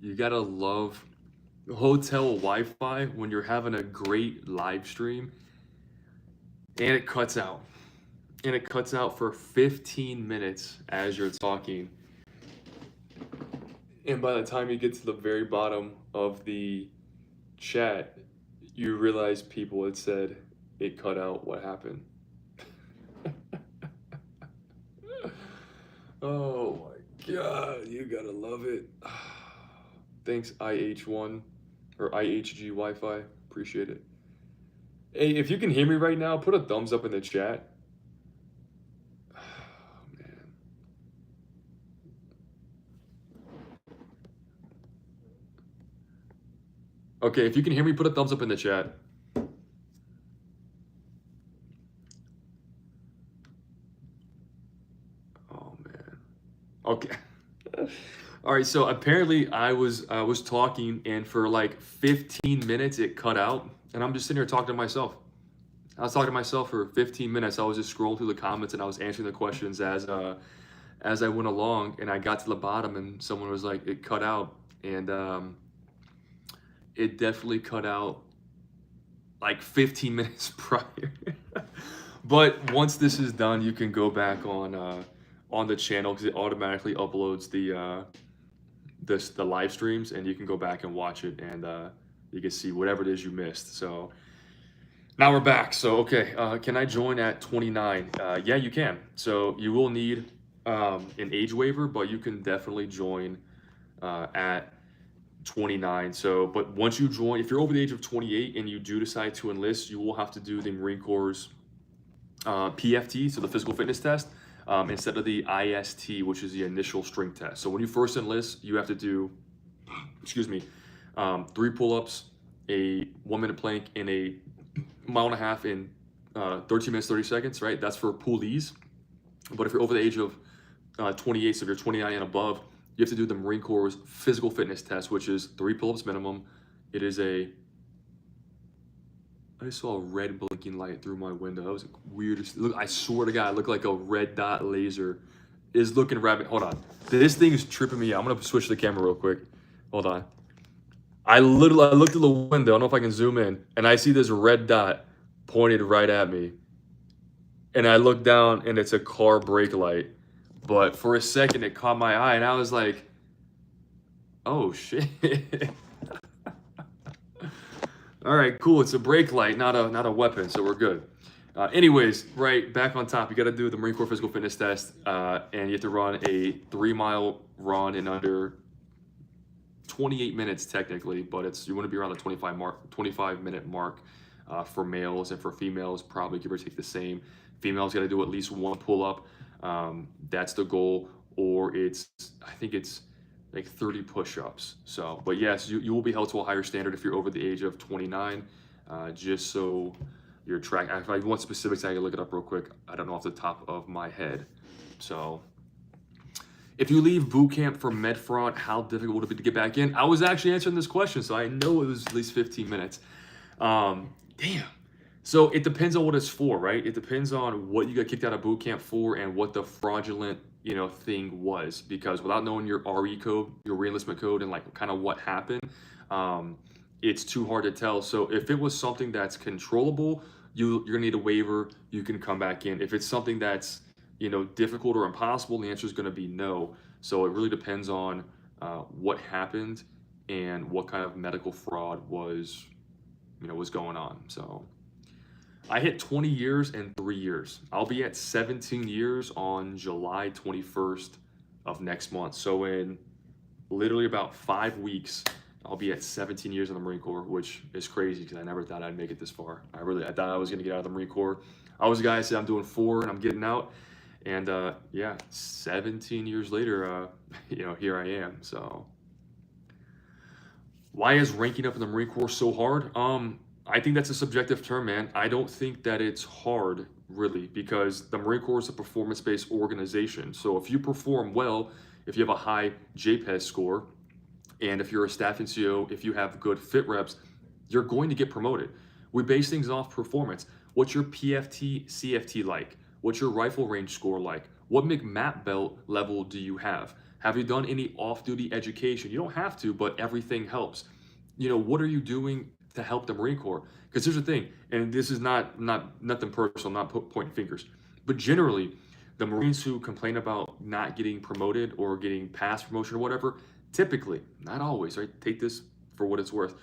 You gotta love hotel Wi-Fi when you're having a great live stream and it cuts out. And it cuts out for 15 minutes as you're talking. And by the time you get to the very bottom of the chat, you realize people had said it cut out. What happened? Oh my God, you gotta love it. Thanks, IH1 or IHG Wi Fi. Appreciate it. Hey, if you can hear me right now, put a thumbs up in the chat. Oh, man. Okay, if you can hear me, put a thumbs up in the chat. Oh man. Okay. All right, so apparently I was talking and for like 15 minutes it cut out and I'm just sitting here talking to myself. I was talking to myself for 15 minutes. I was just scrolling through the comments and I was answering the questions as I went along and I got to the bottom and someone was like it cut out and it definitely cut out like 15 minutes prior. But once this is done, you can go back on the channel because it automatically uploads the live streams, and you can go back and watch it, and you can see whatever it is you missed. So now we're back. So okay, can I join at 29? Yeah, you can. So you will need an age waiver, but you can definitely join at 29. So, but once you join, if you're over the age of 28 and you do decide to enlist, you will have to do the Marine Corps' PFT, so the physical fitness test, instead of the IST, which is the initial strength test. So when you first enlist, you have to do, excuse me, 3 pull-ups, a 1-minute plank, and a 1.5 miles in 13 minutes 30 seconds. Right? That's for poolies. But if you're over the age of 28, so if you're 29 and above, you have to do the Marine Corps' physical fitness test, which is 3 pull-ups minimum. It is I just saw a red blinking light through my window. That was the weirdest. Look, I swear to God, it looked like a red dot laser is looking rabbit. Hold on. This thing is tripping me out. I'm going to switch the camera real quick. Hold on. I looked at the window. I don't know if I can zoom in. And I see this red dot pointed right at me. And I look down and it's a car brake light. But for a second, it caught my eye, and I was like, "Oh shit!" All right, cool. It's a brake light, not a weapon, so we're good. Anyways, right back on top, you got to do the Marine Corps physical fitness test, and you have to run a 3-mile run in under 28 minutes technically, but you want to be around the 25-minute mark for males, and for females, probably give or take the same. Females got to do at least 1 pull-up. That's the goal, or I think it's like 30 push-ups. So, but yes, you will be held to a higher standard if you're over the age of 29, just so your track. If I want specifics, I can look it up real quick. I don't know off the top of my head. So if you leave boot camp for Medfront, how difficult would it be to get back in? I was actually answering this question, so I know it was at least 15 minutes. Damn. So it depends on what it's for, right? It depends on what you got kicked out of boot camp for and what the fraudulent, thing was. Because without knowing your RE code, your re-enlistment code, and like kind of what happened, it's too hard to tell. So if it was something that's controllable, you're gonna need a waiver. You can come back in. If it's something that's difficult or impossible, the answer is gonna be no. So it really depends on what happened and what kind of medical fraud was going on. So I hit 20 years and 3 years. I'll be at 17 years on July 21st of next month. So in literally about 5 weeks, I'll be at 17 years in the Marine Corps, which is crazy because I never thought I'd make it this far. I thought I was gonna get out of the Marine Corps. I was a guy that said I'm doing 4 and I'm getting out. And yeah, 17 years later, here I am. So why is ranking up in the Marine Corps so hard? I think that's a subjective term, man. I don't think that it's hard, really, because the Marine Corps is a performance-based organization. So if you perform well, if you have a high JPES score, and if you're a staff NCO, if you have good fit reps, you're going to get promoted. We base things off performance. What's your PFT, CFT like? What's your rifle range score like? What McMap belt level do you have? Have you done any off-duty education? You don't have to, but everything helps. You know, what are you doing to help the Marine Corps? Because here's the thing, and this is nothing personal, not pointing fingers, but generally, the Marines who complain about not getting promoted or getting past promotion or whatever, typically, not always, right? Take this for what it's worth.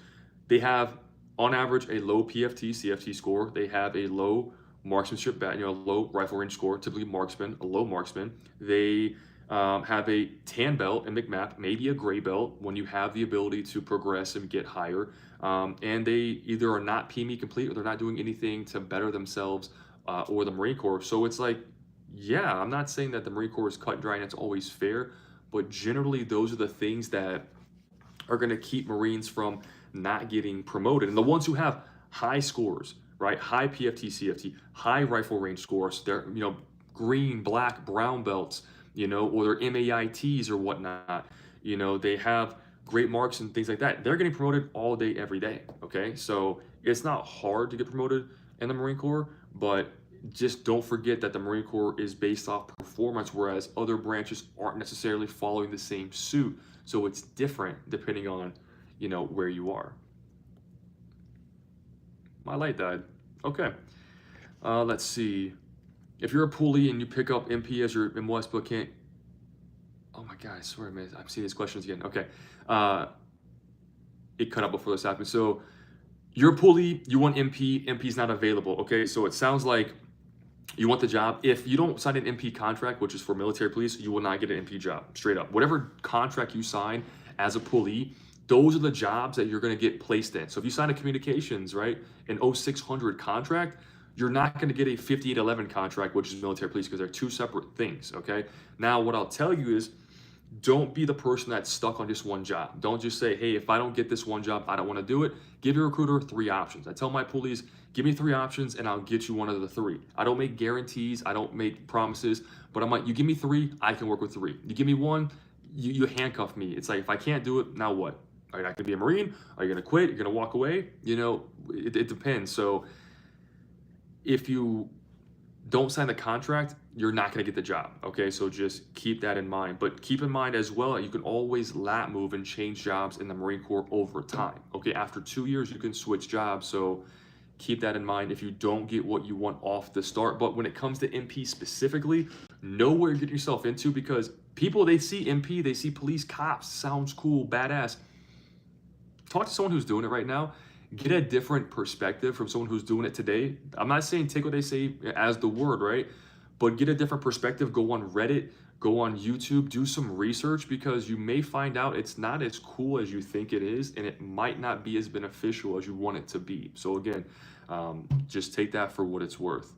They have, on average, a low PFT, CFT score. They have a low marksmanship, low rifle range score, typically marksman, a low marksman. They have a tan belt and McMap, maybe a gray belt when you have the ability to progress and get higher. And they either are not PME complete or they're not doing anything to better themselves or the Marine Corps. So it's like, yeah, I'm not saying that the Marine Corps is cut and dry and it's always fair, but generally those are the things that are going to keep Marines from not getting promoted. And the ones who have high scores, right? High PFT, CFT, high rifle range scores, they're, green, black, brown belts, or their MAITs or whatnot, they have great marks and things like that. They're getting promoted all day, every day. Okay. So it's not hard to get promoted in the Marine Corps, but just don't forget that the Marine Corps is based off performance, whereas other branches aren't necessarily following the same suit. So it's different depending on, where you are. My light died. Okay. Let's see. If you're a pulley and you pick up MP as your MOS but can't, oh my God, I swear, man, I'm seeing these questions again. Okay. It cut out before this happened. So you're a pulley, you want MP, MP's not available. Okay. So it sounds like you want the job. If you don't sign an MP contract, which is for military police, you will not get an MP job, straight up. Whatever contract you sign as a pulley, those are the jobs that you're going to get placed in. So if you sign a communications, right, an 0600 contract, you're not going to get a 5811 contract, which is military police, because they're two separate things, okay? Now, what I'll tell you is, don't be the person that's stuck on just one job. Don't just say, hey, if I don't get this one job, I don't want to do it. Give your recruiter 3 options. I tell my police, give me 3 options and I'll get you one of the 3. I don't make guarantees. I don't make promises, but I'm like, you give me 3, I can work with 3. You give me 1, you handcuff me. It's like, if I can't do it, now what? Are you not going to be a Marine? Are you going to quit? You're going to walk away? It depends. So if you don't sign the contract, you're not going to get the job. Okay, so just keep that in mind. But keep in mind as well, you can always lat move and change jobs in the Marine Corps over time. Okay, after 2 years, you can switch jobs. So keep that in mind if you don't get what you want off the start. But when it comes to MP specifically, know what you're getting yourself into, because people, they see MP, they see police, cops, sounds cool, badass. Talk to someone who's doing it right now. Get a different perspective from someone who's doing it today. I'm not saying take what they say as the word, right? But get a different perspective. Go on Reddit, go on YouTube, do some research, because you may find out it's not as cool as you think it is, and it might not be as beneficial as you want it to be. So again, just take that for what it's worth.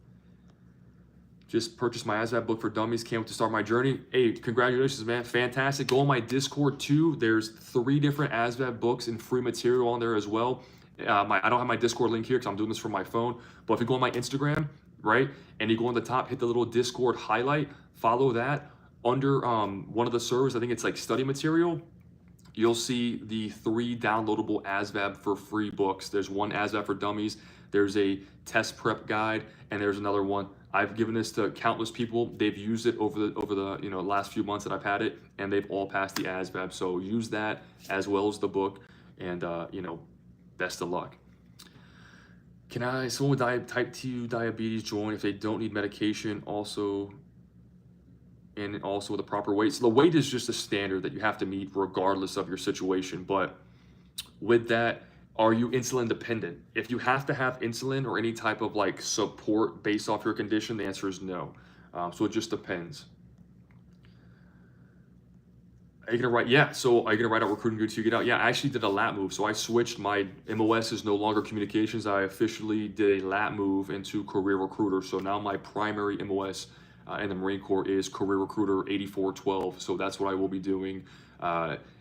Just purchased my ASVAB book for dummies. Can't wait to start my journey. Hey, congratulations, man. Fantastic. Go on my Discord too. There's 3 different ASVAB books and free material on there as well. I don't have my Discord link here because I'm doing this from my phone. But if you go on my Instagram, right, and you go on the top, hit the little Discord highlight, follow that. Under one of the servers, I think it's like study material, you'll see the 3 downloadable ASVAB for free books. There's one ASVAB for dummies. There's a test prep guide, and there's another one. I've given this to countless people. They've used it over the last few months that I've had it, and they've all passed the ASVAB. So use that as well as the book, and best of luck. Can someone with type 2 diabetes join if they don't need medication also, and also with a proper weight? So the weight is just a standard that you have to meet regardless of your situation. But with that, are you insulin dependent? If you have to have insulin or any type of like support based off your condition, the answer is no. So it just depends. Are you gonna write? Yeah. So are you gonna write out recruiting good to get out? Yeah, I actually did a lat move. So I switched. My MOS is no longer communications. I officially did a lat move into career recruiter. So now my primary MOS in the Marine Corps is career recruiter 8412. So that's what I will be doing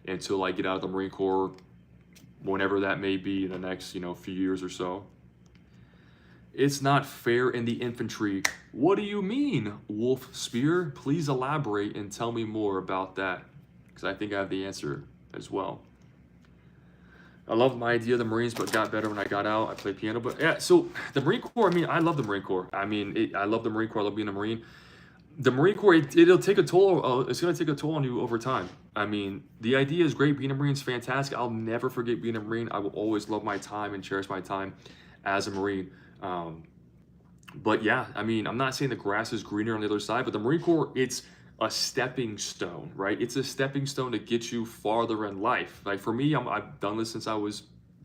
until I get out of the Marine Corps, whenever that may be in the next few years or so. It's not fair in the infantry. What do you mean, Wolf Spear? Please elaborate and tell me more about that, because I think I have the answer as well. I loved my idea of the Marines, but got better when I got out. I played piano, but yeah. So the Marine Corps, I mean, I love the Marine Corps. I mean, I love the Marine Corps. I love being a Marine. The Marine Corps, it'll take a toll. It's going to take a toll on you over time. I mean, the idea is great. Being a Marine is fantastic. I'll never forget being a Marine. I will always love my time and cherish my time as a Marine. But yeah, I mean, I'm not saying the grass is greener on the other side, but the Marine Corps, it's a stepping stone, right? It's a stepping stone to get you farther in life. Like for me, I've done this since I was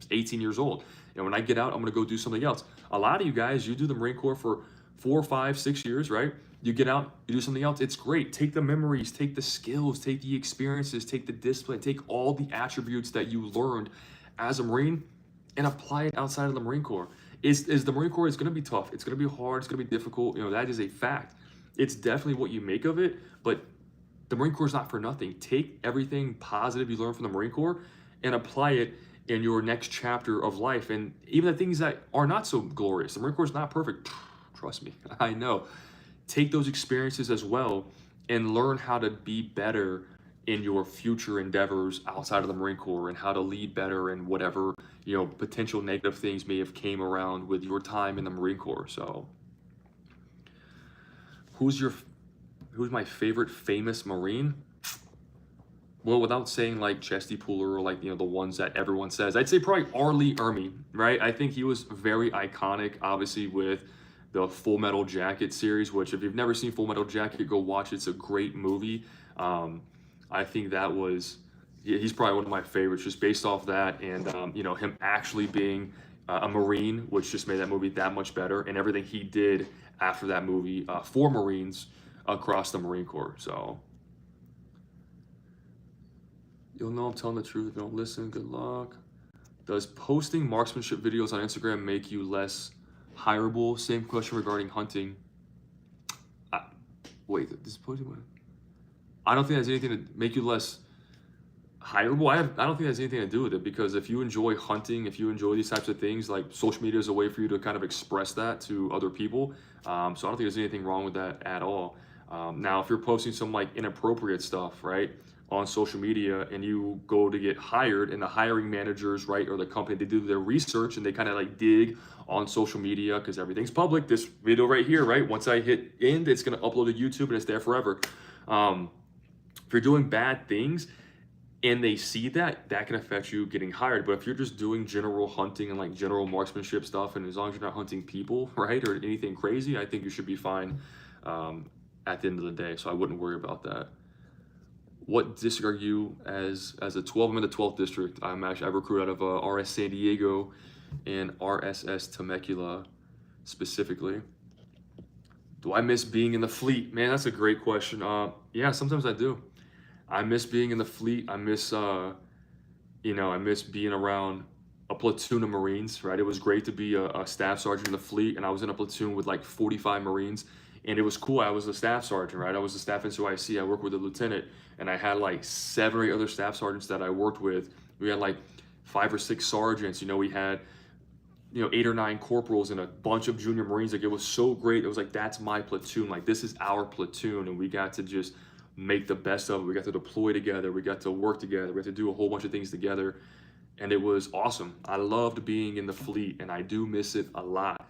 18 years old. And when I get out, I'm going to go do something else. A lot of you guys, you do the Marine Corps for 4, 5, 6 years, right? You get out, you do something else. It's great. Take the memories, take the skills, take the experiences, take the discipline, take all the attributes that you learned as a Marine and apply it outside of the Marine Corps. Is the Marine Corps is going to be tough. It's going to be hard. It's going to be difficult. You know, that is a fact. It's definitely what you make of it, but the Marine Corps is not for nothing. Take everything positive you learn from the Marine Corps and apply it in your next chapter of life. And even the things that are not so glorious. The Marine Corps is not perfect. Trust me, I know. Take those experiences as well and learn how to be better in your future endeavors outside of the Marine Corps and how to lead better and whatever, you know, potential negative things may have came around with your time in the Marine Corps. So who's my favorite famous Marine? Well, without saying like Chesty Puller or like, you know, the ones that everyone says, I'd say probably R. Lee Ermey, right? I think he was very iconic, obviously, with the Full Metal Jacket series, which if you've never seen Full Metal Jacket, go watch it. It's a great movie. I think that was, he's probably one of my favorites just based off that and, you know, him actually being a Marine, which just made that movie that much better, and everything he did after that movie for Marines across the Marine Corps. So you'll know I'm telling the truth if you don't listen. Good luck. Does posting marksmanship videos on Instagram make you less hireable? Same question regarding hunting. Wait, this posting one? I don't think that's anything to make you less hireable. I don't think that's anything to do with it, because if you enjoy hunting, if you enjoy these types of things, like social media is a way for you to kind of express that to other people. So I don't think there's anything wrong with that at all. Now, if you're posting some like inappropriate stuff, right, on social media and you go to get hired and the hiring managers, right, or the company, they do their research and they kind of like dig on social media because everything's public. This video right here, right, once I hit end, it's going to upload to YouTube and it's there forever. If you're doing bad things and they see that, that can affect you getting hired. But if you're just doing general hunting and like general marksmanship stuff, and as long as you're not hunting people, right, or anything crazy, I think you should be fine at the end of the day. So I wouldn't worry about that. What district are you as a 12? I'm in the 12th district. I recruit out of RS San Diego and RSS Temecula specifically. Do I miss being in the fleet? Man, that's a great question. Yeah, sometimes I do. I miss being in the fleet. I miss, you know, I miss being around a platoon of Marines, right? It was great to be a staff sergeant in the fleet, and I was in a platoon with like 45 Marines, and it was cool. I was a staff sergeant, right? I was a staff NCOIC. I worked with a lieutenant, and I had like 7 or 8 other staff sergeants that I worked with. We had like 5 or 6 sergeants. You know, we had, you know, 8 or 9 corporals and a bunch of junior Marines. Like, it was so great. It was like, that's my platoon. Like, this is our platoon, and we got to just make the best of it. We got to deploy together. We got to work together. We got to do a whole bunch of things together, and it was awesome. I loved being in the fleet, and I do miss it a lot.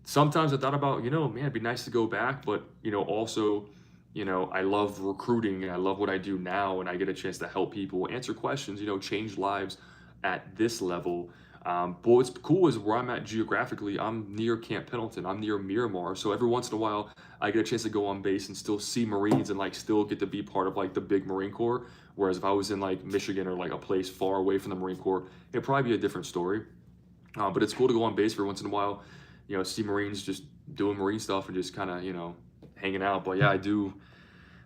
Sometimes I thought about, you know, man, it'd be nice to go back, but, you know, also, you know, I love recruiting and I love what I do now, and I get a chance to help people, answer questions, you know, change lives at this level. But what's cool is where I'm at geographically, I'm near Camp Pendleton, I'm near Miramar. So every once in a while, I get a chance to go on base and still see Marines and like still get to be part of like the big Marine Corps. Whereas if I was in like Michigan or like a place far away from the Marine Corps, it'd probably be a different story. But it's cool to go on base for once in a while, you know, see Marines just doing Marine stuff and just kind of, you know, hanging out. But yeah, I do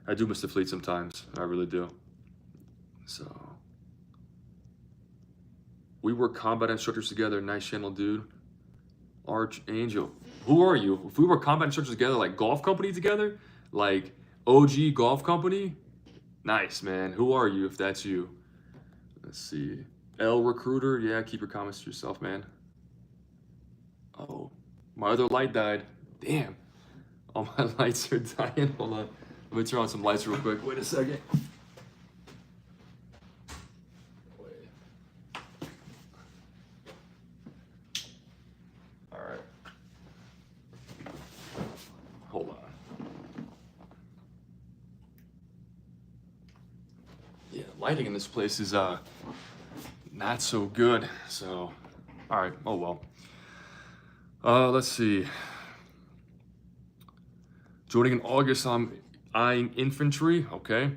miss the fleet sometimes. I really do. So we were combat instructors together. Nice channel, dude. Archangel. Who are you? If we were combat instructors together, like golf company together, like OG golf company, nice, man. Who are you if that's you? Let's see. L recruiter. Yeah, keep your comments to yourself, man. Oh, my other light died. Damn. All my lights are dying. Hold on. Let me turn on some lights real quick. Wait a second. Hold on. lighting in this place is not so good. So, all right, oh well. Let's see. Joining in August, I'm eyeing infantry, okay.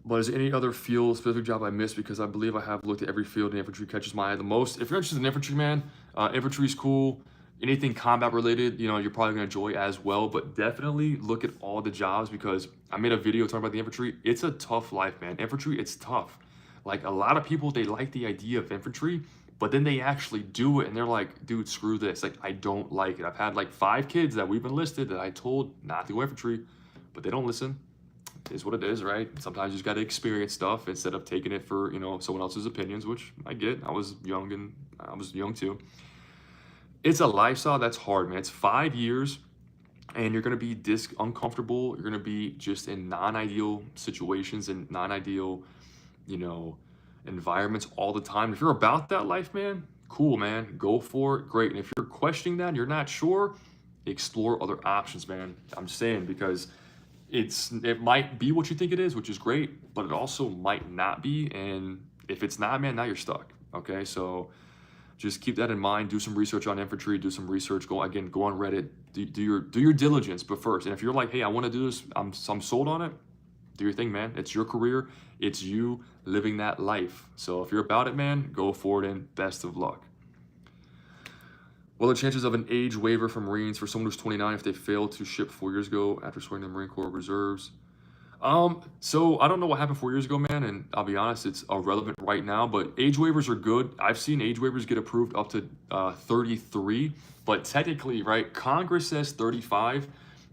But is there any other field, specific job I missed? Because I believe I have looked at every field and infantry catches my eye the most. If you're interested in infantry, man, infantry is cool. Anything combat related, you know, you're probably gonna enjoy as well, but definitely look at all the jobs because I made a video talking about the infantry. It's a tough life, man. Infantry, it's tough. Like a lot of people, they like the idea of infantry, but then they actually do it and they're like, dude, screw this. Like, I don't like it. I've had like 5 kids that we've enlisted that I told not to go infantry, but they don't listen. It is what it is, right? Sometimes you just got to experience stuff instead of taking it for, you know, someone else's opinions, which I get. I was young and I was young too. It's a lifestyle that's hard, man. It's 5 years and you're going to be uncomfortable. You're going to be just in non-ideal situations and non-ideal, you know, environments all the time. If you're about that life, man, cool, man. Go for it. Great. And if you're questioning that and you're not sure, explore other options, man. I'm saying because it might be what you think it is, which is great, but it also might not be. And if it's not, man, now you're stuck. Okay, so just keep that in mind. Do some research on infantry. Do some research. Go on Reddit. Do your diligence. But first, and if you're like, hey, I want to do this, I'm sold on it. Do your thing, man. It's your career. It's you living that life. So if you're about it, man, go for it and best of luck. What are the chances of an age waiver from Marines for someone who's 29 if they failed to ship 4 years ago after swearing the Marine Corps Reserves? So I don't know what happened 4 years ago, man, and I'll be honest, it's irrelevant right now, but age waivers are good. I've seen age waivers get approved up to 33, but technically, right, Congress says 35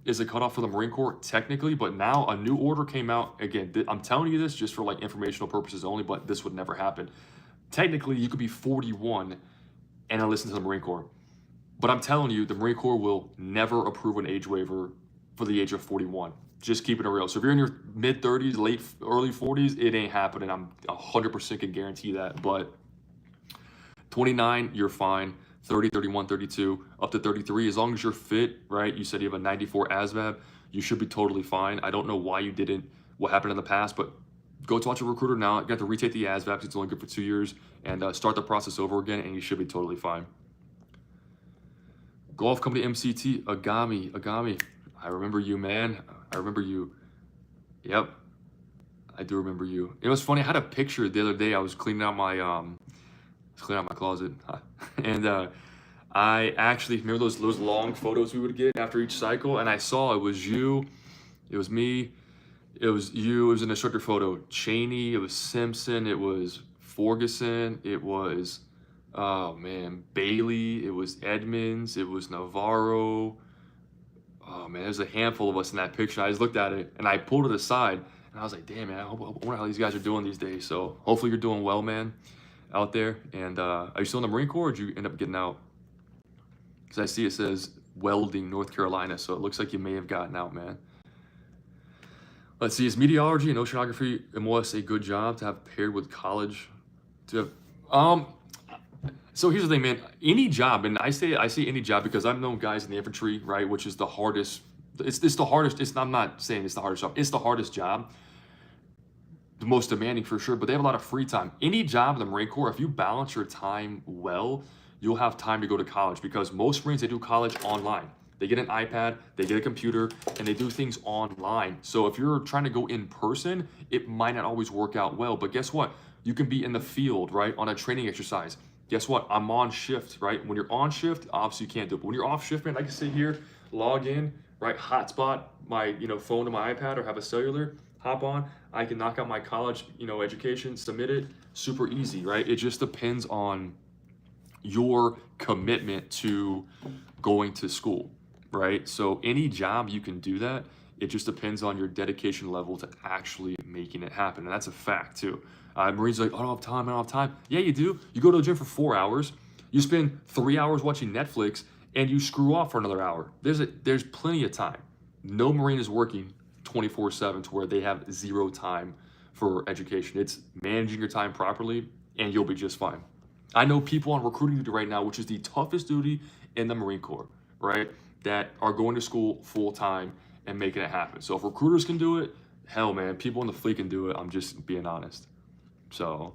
is a cutoff for the Marine Corps technically, but now a new order came out. Again, I'm telling you this just for like informational purposes only, but this would never happen. Technically, you could be 41 and listen to the Marine Corps. But I'm telling you, the Marine Corps will never approve an age waiver for the age of 41. Just keeping it real. So if you're in your mid-30s, early 40s, it ain't happening. I'm 100% can guarantee that. But 29, you're fine. 30, 31, 32, up to 33. As long as you're fit, right? You said you have a 94 ASVAB. You should be totally fine. I don't know why you didn't, what happened in the past, but go talk to a recruiter now. You got to retake the ASVAB because it's only good for 2 years and start the process over again, and you should be totally fine. Golf Company MCT, Agami. I remember you, man. I remember you. Yep, I do remember you. It was funny. I had a picture the other day. I was cleaning out my closet, and I actually remember those long photos we would get after each cycle, and I saw it was you, it was me, it was you. It was an instructor photo. Cheney. It was Simpson. It was Ferguson. It was. Oh man, Bailey, it was Edmonds, it was Navarro. Oh man, there's a handful of us in that picture. I just looked at it and I pulled it aside and I was like, damn man, I wonder how these guys are doing these days. So hopefully you're doing well, man, out there. And are you still in the Marine Corps or did you end up getting out? Because I see it says Welding, North Carolina. So it looks like you may have gotten out, man. Let's see, is meteorology and oceanography MOS a good job to have paired with college? So here's the thing, man. Any job, and I say any job because I've known guys in the infantry, right, which is the hardest. It's the hardest. I'm not saying it's the hardest job. It's the hardest job, the most demanding for sure. But they have a lot of free time. Any job in the Marine Corps, if you balance your time well, you'll have time to go to college because most Marines, they do college online. They get an iPad, they get a computer, and they do things online. So if you're trying to go in person, it might not always work out well. But guess what? You can be in the field, right, on a training exercise. Guess what? I'm on shift, right? When you're on shift, obviously you can't do it. But when you're off shift, man, I can sit here, log in, right? Hotspot my, phone to my iPad or have a cellular, hop on. I can knock out my college, education, submit it. Super easy, right? It just depends on your commitment to going to school, right? So any job you can do that. It just depends on your dedication level to actually making it happen. And that's a fact too. Marines are like, I don't have time. Yeah, you do. You go to the gym for 4 hours. You spend 3 hours watching Netflix and you screw off for another hour. There's plenty of time. No Marine is working 24/7 to where they have zero time for education. It's managing your time properly and you'll be just fine. I know people on recruiting duty right now, which is the toughest duty in the Marine Corps, right? That are going to school full time and making it happen. So if recruiters can do it, hell man, people in the fleet can do it. I'm just being honest. So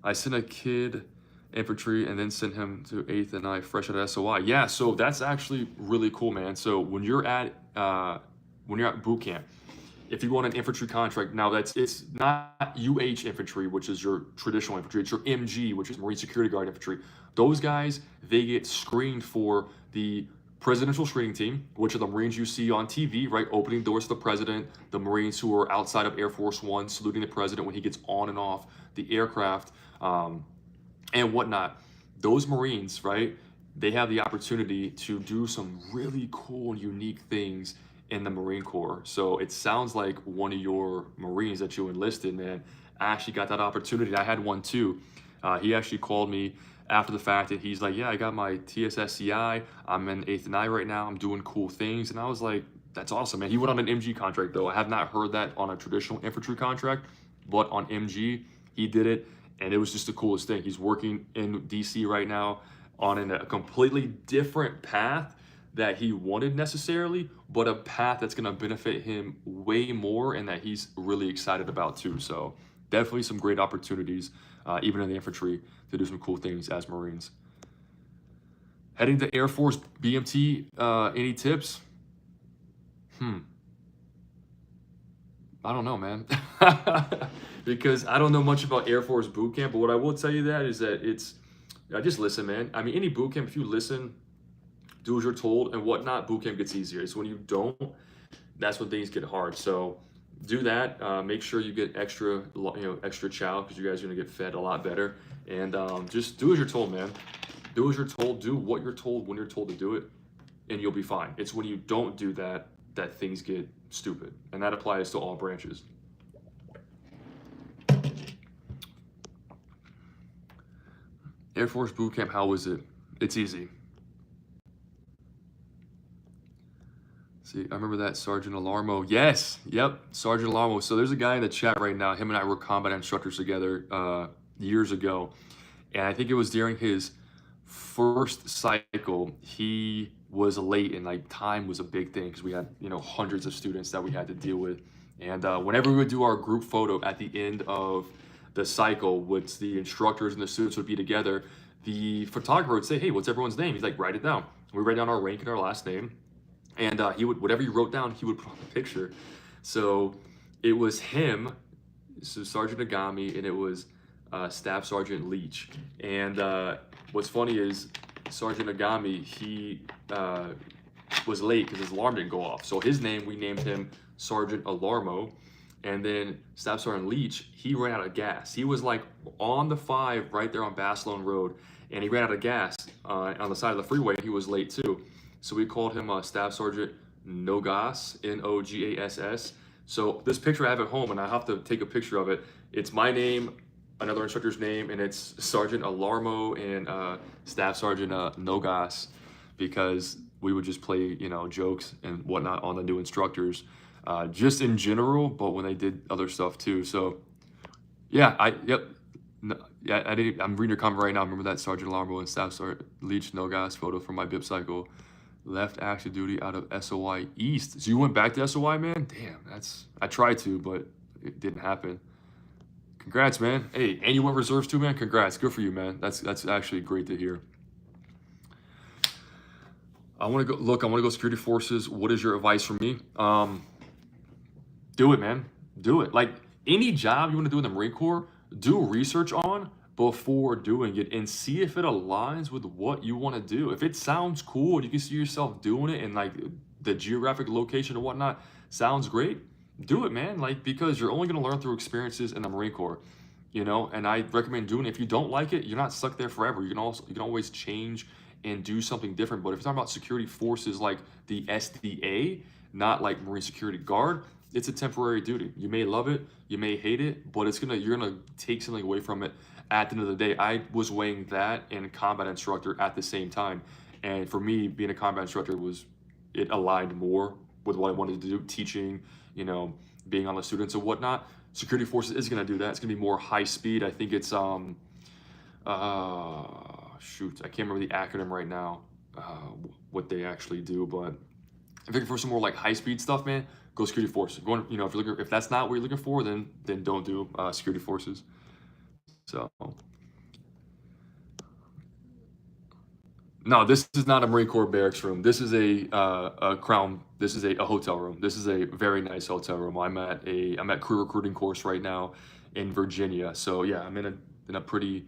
I sent a kid infantry and then sent him to 8th and I fresh out of SOI. Yeah, so that's actually really cool, man. So when you're at boot camp, if you go on an infantry contract, now it's not UH infantry, which is your traditional infantry, it's your MG, which is Marine Security Guard infantry. Those guys, they get screened for the presidential screening team, which are the Marines you see on TV, right? Opening doors to the president, the Marines who are outside of Air Force One, saluting the president when he gets on and off the aircraft, and whatnot. Those Marines, right? They have the opportunity to do some really cool and unique things in the Marine Corps. So it sounds like one of your Marines that you enlisted, man, actually got that opportunity. I had one too. He actually called me after the fact and he's like, yeah, I got my TSSCI. I'm in 8th and I right now. I'm doing cool things. And I was like, that's awesome, man. He went on an MG contract though. I have not heard that on a traditional infantry contract, but on MG, he did it. And it was just the coolest thing. He's working in DC right now on a completely different path that he wanted necessarily, but a path that's going to benefit him way more and that he's really excited about too. So definitely some great opportunities, even in the infantry, to do some cool things as Marines. Heading to Air Force BMT, any tips? I don't know, man. Because I don't know much about Air Force boot camp, but what I will tell you that is that it's, just listen, man. I mean, any boot camp, if you listen, do as you're told and whatnot, boot camp gets easier. It's when you don't, that's when things get hard. So do that. Make sure you get extra chow because you guys are gonna get fed a lot better. And just do as you're told, man. Do as you're told. Do what you're told when you're told to do it, and you'll be fine. It's when you don't do that that things get stupid, and that applies to all branches. Air Force boot camp, how was it? It's easy. See, I remember that Sergeant Alarmo. Yes, yep, Sergeant Alarmo. So there's a guy in the chat right now. Him and I were combat instructors together years ago, and I think it was during his first cycle. He was late, and like time was a big thing because we had hundreds of students that we had to deal with. And whenever we would do our group photo at the end of the cycle, which the instructors and the students would be together, the photographer would say, "Hey, what's everyone's name?" He's like, "Write it down." We write down our rank and our last name. And he would, whatever you wrote down, he would put on the picture. So it was him, so Sergeant Agami, and it was Staff Sergeant Leach. And what's funny is Sergeant Agami, he was late because his alarm didn't go off. So his name, we named him Sergeant Alarmo. And then Staff Sergeant Leach, he ran out of gas. He was like on the 5 right there on Basilone Road, and he ran out of gas on the side of the freeway, and he was late too. So we called him Staff Sergeant Nogass, Nogass. So this picture I have at home, and I have to take a picture of it. It's my name, another instructor's name, and it's Sergeant Alarmo and Staff Sergeant Nogass, because we would just play, jokes and whatnot on the new instructors, just in general, but when they did other stuff too. So yeah, I'm reading your comment right now. I remember that Sergeant Alarmo and Staff Sergeant Leach Nogass photo from my BIP cycle. Left active duty out of SOI East. So you went back to SOI, man? Damn, I tried to, but it didn't happen. Congrats, man. Hey, and you went reserves too, man? Congrats. Good for you, man. That's actually great to hear. I want to go security forces. What is your advice for me? Do it, man. Do it. Like any job you want to do in the Marine Corps, do research on before doing it and see if it aligns with what you want to do. If it sounds cool and you can see yourself doing it and like the geographic location and whatnot sounds great, do it, man. Like, because you're only going to learn through experiences in the Marine Corps, and I recommend doing it. If you don't like it, you're not stuck there forever. You can always change and do something different. But if you're talking about security forces like the SDA, not like Marine Security Guard, it's a temporary duty. You may love it, you may hate it, but you're gonna take something away from it. At the end of the day, I was weighing that and combat instructor at the same time. And for me, being a combat instructor it aligned more with what I wanted to do, teaching, being on the students and whatnot. Security forces is gonna do that. It's gonna be more high speed. I think it's, shoot, I can't remember the acronym right now, what they actually do, but I think for some more like high speed stuff, man, go security forces. Going, you know, if that's not what you're looking for, then don't do security forces. So. No, this is not a Marine Corps barracks room. This is a Crown. This is a hotel room. This is a very nice hotel room. I'm at crew recruiting course right now in Virginia. So yeah, I'm in a pretty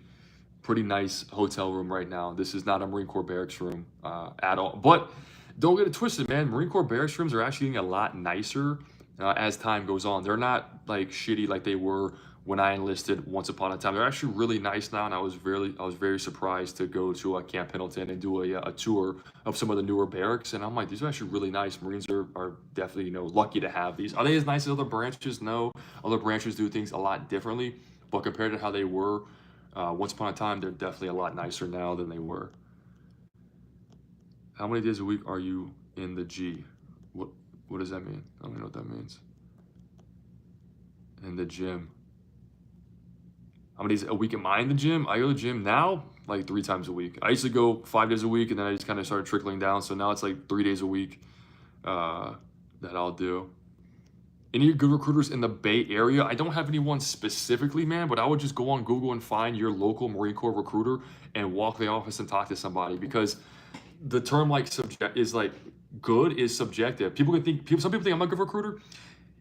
nice hotel room right now. This is not a Marine Corps barracks room at all. But don't get it twisted, man. Marine Corps barracks rooms are actually getting a lot nicer as time goes on. They're not like shitty like they were when I enlisted once upon a time. They're actually really nice now, and I was very surprised to go to Camp Pendleton and do a tour of some of the newer barracks. And I'm like, these are actually really nice. Marines are definitely, you know, lucky to have these. Are they as nice as other branches? No, other branches do things a lot differently. But compared to how they were once upon a time, they're definitely a lot nicer now than they were. How many days a week are you in the G? What does that mean? I don't even know what that means. In the gym. How many days a week am I in the gym? I go to the gym now like 3 times a week. I used to go 5 days a week, and then I just kind of started trickling down. So now it's like 3 days a week that I'll do. Any good recruiters in the Bay Area? I don't have anyone specifically, man, but I would just go on Google and find your local Marine Corps recruiter and walk the office and talk to somebody, because the term like good is subjective. Some people think I'm a good recruiter,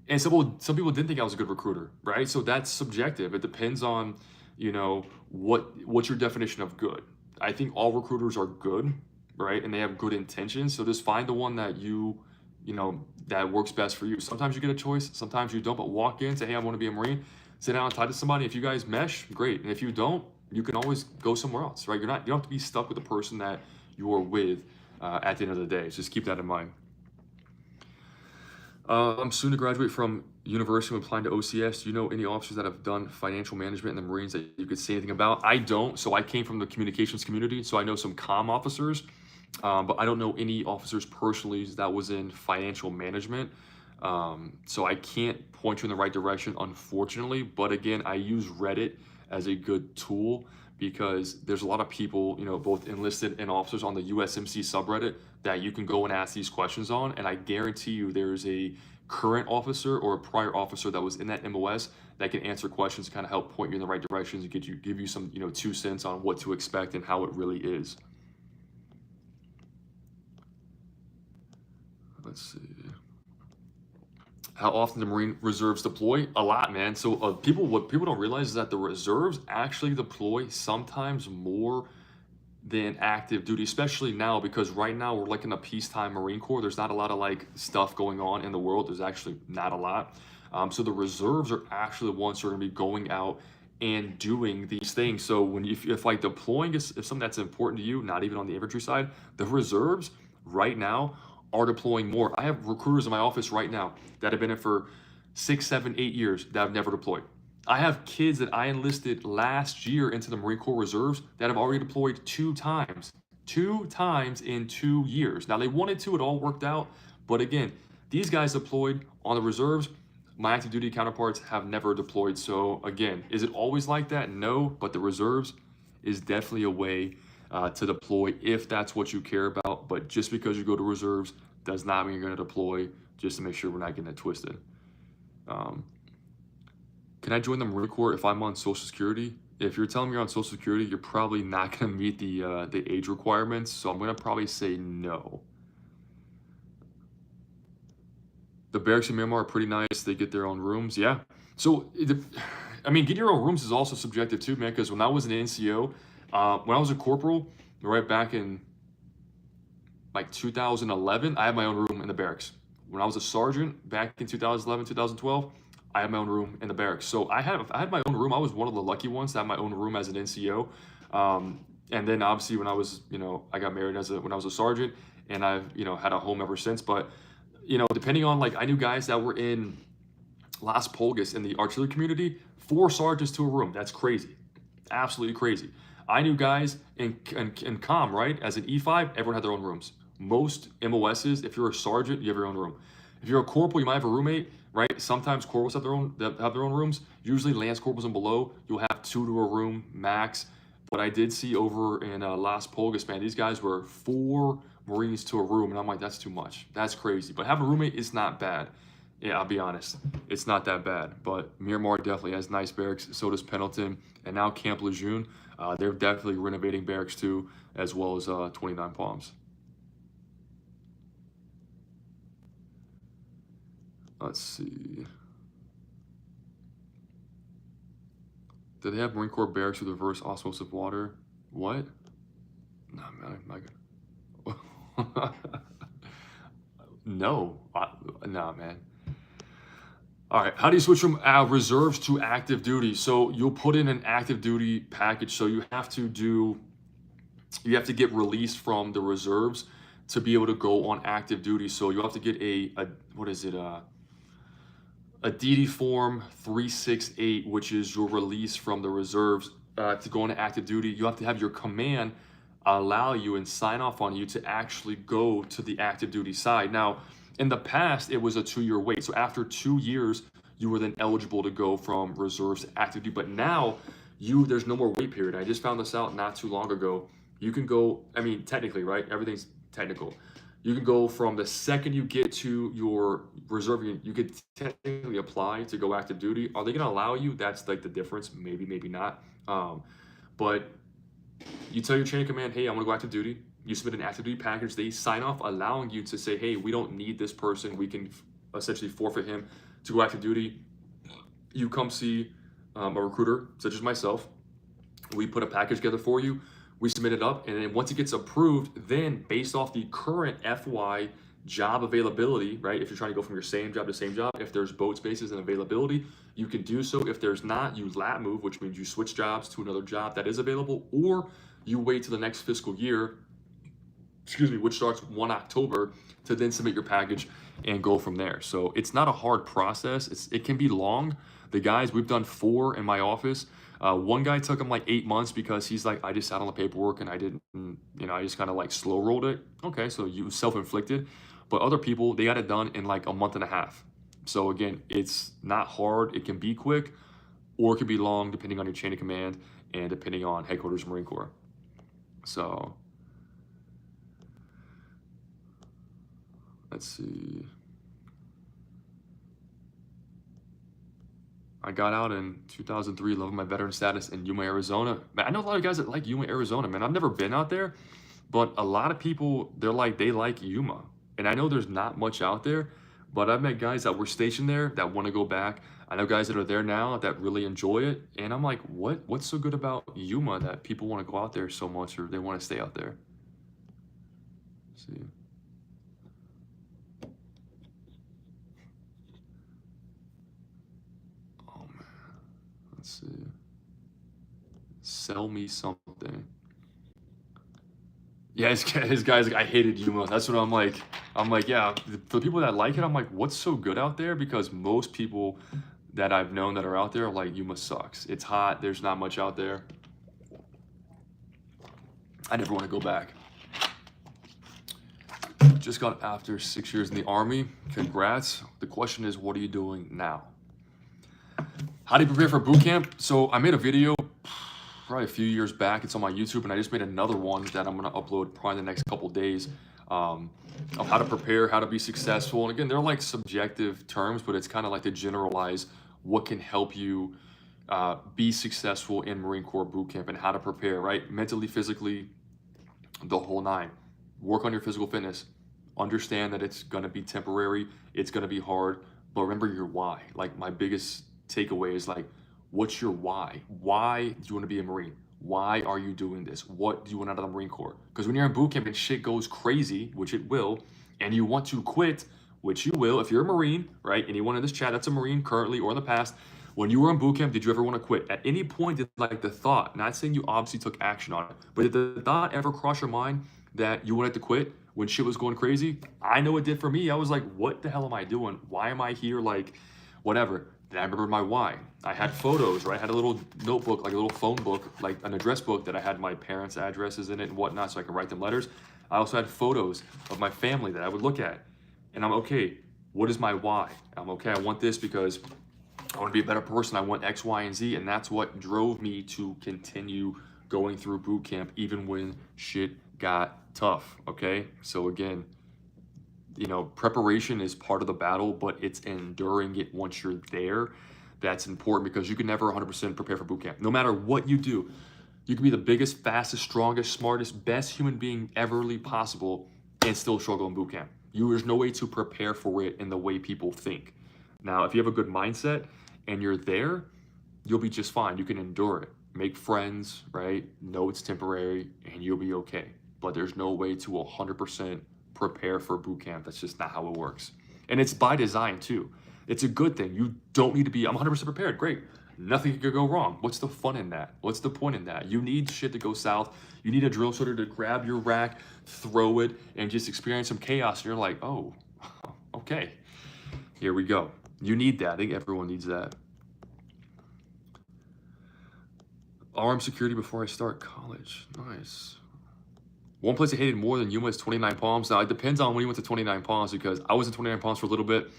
and some people didn't think I was a good recruiter, right? So that's subjective. It depends on, you know, what's your definition of good. I think all recruiters are good, right? And they have good intentions. So just find the one that you know, that works best for you. Sometimes you get a choice, sometimes you don't, but walk in, say, hey, I want to be a Marine, sit down and talk to somebody. If you guys mesh, great. And if you don't, you can always go somewhere else, right? You don't have to be stuck with the person that you're with at the end of the day. So just keep that in mind. I'm soon to graduate from university and applying to OCS. Do you know any officers that have done financial management in the Marines that you could say anything about? I don't. So I came from the communications community, so I know some comm officers, but I don't know any officers personally that was in financial management. So I can't point you in the right direction, unfortunately. But again, I use Reddit as a good tool, because there's a lot of people, you know, both enlisted and officers on the USMC subreddit that you can go and ask these questions on. And I guarantee you there's a current officer or a prior officer that was in that MOS that can answer questions, kind of help point you in the right directions, and give you some, you know, 2 cents on what to expect and how it really is. Let's see. How often do Marine Reserves deploy? A lot, man. So what people don't realize is that the reserves actually deploy sometimes more than active duty, especially now, because right now we're like in a peacetime Marine Corps. There's not a lot of like stuff going on in the world. There's actually not a lot. So the reserves are actually the ones who are going to be going out and doing these things. So if like deploying is something that's important to you, not even on the infantry side, the reserves right now are deploying more. I have recruiters in my office right now that have been in for 6, 7, 8 years that have never deployed. I have kids that I enlisted last year into the Marine Corps Reserves that have already deployed 2 times. 2 times in 2 years. Now they wanted to, it all worked out. But again, these guys deployed on the reserves. My active duty counterparts have never deployed. So again, is it always like that? No, but the reserves is definitely a way to deploy if that's what you care about. But just because you go to reserves does not mean you're going to deploy, just to make sure we're not getting it twisted. Can I join the Marine Corps if I'm on Social Security? If you're telling me you're on Social Security, you're probably not going to meet the age requirements. So I'm going to probably say no. The barracks in Myanmar are pretty nice. They get their own rooms. Yeah. So, I mean, getting your own rooms is also subjective too, man, because when I was an NCO, when I was a corporal, right back in like 2011, I had my own room in the barracks. When I was a sergeant back in 2011, 2012, I had my own room in the barracks. So I had my own room. I was one of the lucky ones to have my own room as an NCO. And then obviously when I was, you know, I got married when I was a sergeant, and I've, you know, had a home ever since. But, you know, depending on, like, I knew guys that were in Las Pulgas in the artillery community, 4 sergeants to a room. That's crazy. Absolutely crazy. I knew guys in comm, right? As an E5, everyone had their own rooms. Most MOSs, if you're a sergeant, you have your own room. If you're a corporal, you might have a roommate, right? Sometimes corporals have their own rooms. Usually lance corporals and below, you'll have 2 to a room max. But I did see over in Las Pulgas, man, these guys were 4 Marines to a room, and I'm like, that's too much. That's crazy. But having a roommate is not bad. Yeah, I'll be honest, it's not that bad. But Miramar definitely has nice barracks. So does Pendleton, and now Camp Lejeune. They're definitely renovating barracks too, as well as 29 Palms. Let's see. Do they have Marine Corps barracks with reverse osmosis water? What? No, man, I'm not gonna. No, nah, man. All right, how do you switch from reserves to active duty? So you'll put in an active duty package. So you have to get released from the reserves to be able to go on active duty. So you have to get a what is it? A DD form 368, which is your release from the reserves to go into active duty. You have to have your command allow you and sign off on you to actually go to the active duty side. Now, in the past, it was a 2-year wait. So after 2 years, you were then eligible to go from reserves to active duty. But now, there's no more wait period. I just found this out not too long ago. You can go, I mean, technically, right? Everything's technical. You can go from the second you get to your reserve, you could technically apply to go active duty. Are they going to allow you? That's like the difference. Maybe, maybe not. But you tell your chain of command, hey, I want to go active duty. You submit an active duty package. They sign off allowing you to say, hey, we don't need this person. We can essentially forfeit him to go active duty. You come see a recruiter, such as myself. We put a package together for you. We submit it up, and then once it gets approved, then based off the current FY job availability, right? If you're trying to go from your same job to same job, if there's boat spaces and availability, you can do so. If there's not, you lat move, which means you switch jobs to another job that is available, or you wait till the next fiscal year, which starts 1 October, to then submit your package and go from there. So it's not a hard process. It can be long. The guys, we've done 4 in my office. One guy took him like 8 months because he's like, I just sat on the paperwork and I didn't, I just kind of like slow rolled it. Okay, so you self-inflicted. But other people, they got it done in like a month and a half. So again, it's not hard. It can be quick or it can be long depending on your chain of command and depending on headquarters Marine Corps. So let's see. I got out in 2003, loving my veteran status in Yuma, Arizona. Man, I know a lot of guys that like Yuma, Arizona, man. I've never been out there, but a lot of people, they like Yuma. And I know there's not much out there, but I've met guys that were stationed there that want to go back. I know guys that are there now that really enjoy it. And I'm like, what's so good about Yuma that people want to go out there so much or they want to stay out there? Let's see. Let's see. Sell me something. Yeah, his guy's like, I hated Yuma. That's what I'm like. I'm like, yeah, for the people that like it, I'm like, what's so good out there? Because most people that I've known that are out there are like, Yuma sucks. It's hot. There's not much out there. I never want to go back. Just got after 6 years in the Army. Congrats. The question is, what are you doing now? How do you prepare for boot camp? So I made a video probably a few years back. It's on my YouTube, and I just made another one that I'm going to upload probably in the next couple days of how to prepare, how to be successful. And again, they're like subjective terms, but it's kind of like to generalize what can help you be successful in Marine Corps boot camp and how to prepare, right? Mentally, physically, the whole 9. Work on your physical fitness. Understand that it's going to be temporary. It's going to be hard, but remember your why. Like my biggest takeaway is like, what's your why? Why do you want to be a Marine? Why are you doing this? What do you want out of the Marine Corps? Because when you're in boot camp and shit goes crazy, which it will, and you want to quit, which you will, if you're a Marine, right? Anyone in this chat that's a Marine currently or in the past, when you were in boot camp, did you ever want to quit? At any point, did like the thought, not saying you obviously took action on it, but did the thought ever cross your mind that you wanted to quit when shit was going crazy? I know it did for me. I was like, what the hell am I doing? Why am I here? Like, whatever. And I remember my why. I had photos, right? I had a little notebook, like a little phone book, like an address book that I had my parents' addresses in it and whatnot so I could write them letters. I also had photos of my family that I would look at. And I'm okay, what is my why? I'm okay, I want this because I want to be a better person. I want X, Y, and Z. And that's what drove me to continue going through boot camp even when shit got tough, okay? So again, you know, preparation is part of the battle, but it's enduring it once you're there that's important, because you can never 100% prepare for boot camp. No matter what you do, you can be the biggest, fastest, strongest, smartest, best human being everly possible and still struggle in boot camp. There's no way to prepare for it in the way people think. Now, if you have a good mindset and you're there, you'll be just fine. You can endure it. Make friends, right? Know it's temporary and you'll be okay. But there's no way to 100% prepare for boot camp. That's just not how it works. And it's by design too. It's a good thing. You don't need to be, I'm 100% prepared. Great. Nothing could go wrong. What's the fun in that? What's the point in that? You need shit to go south. You need a drill sergeant to grab your rack, throw it, and just experience some chaos. And you're like, oh, okay, here we go. You need that. I think everyone needs that. Armed security before I start college. Nice. One place I hated more than Yuma is 29 Palms. Now, it depends on when you went to 29 Palms, because I was in 29 Palms for a little bit.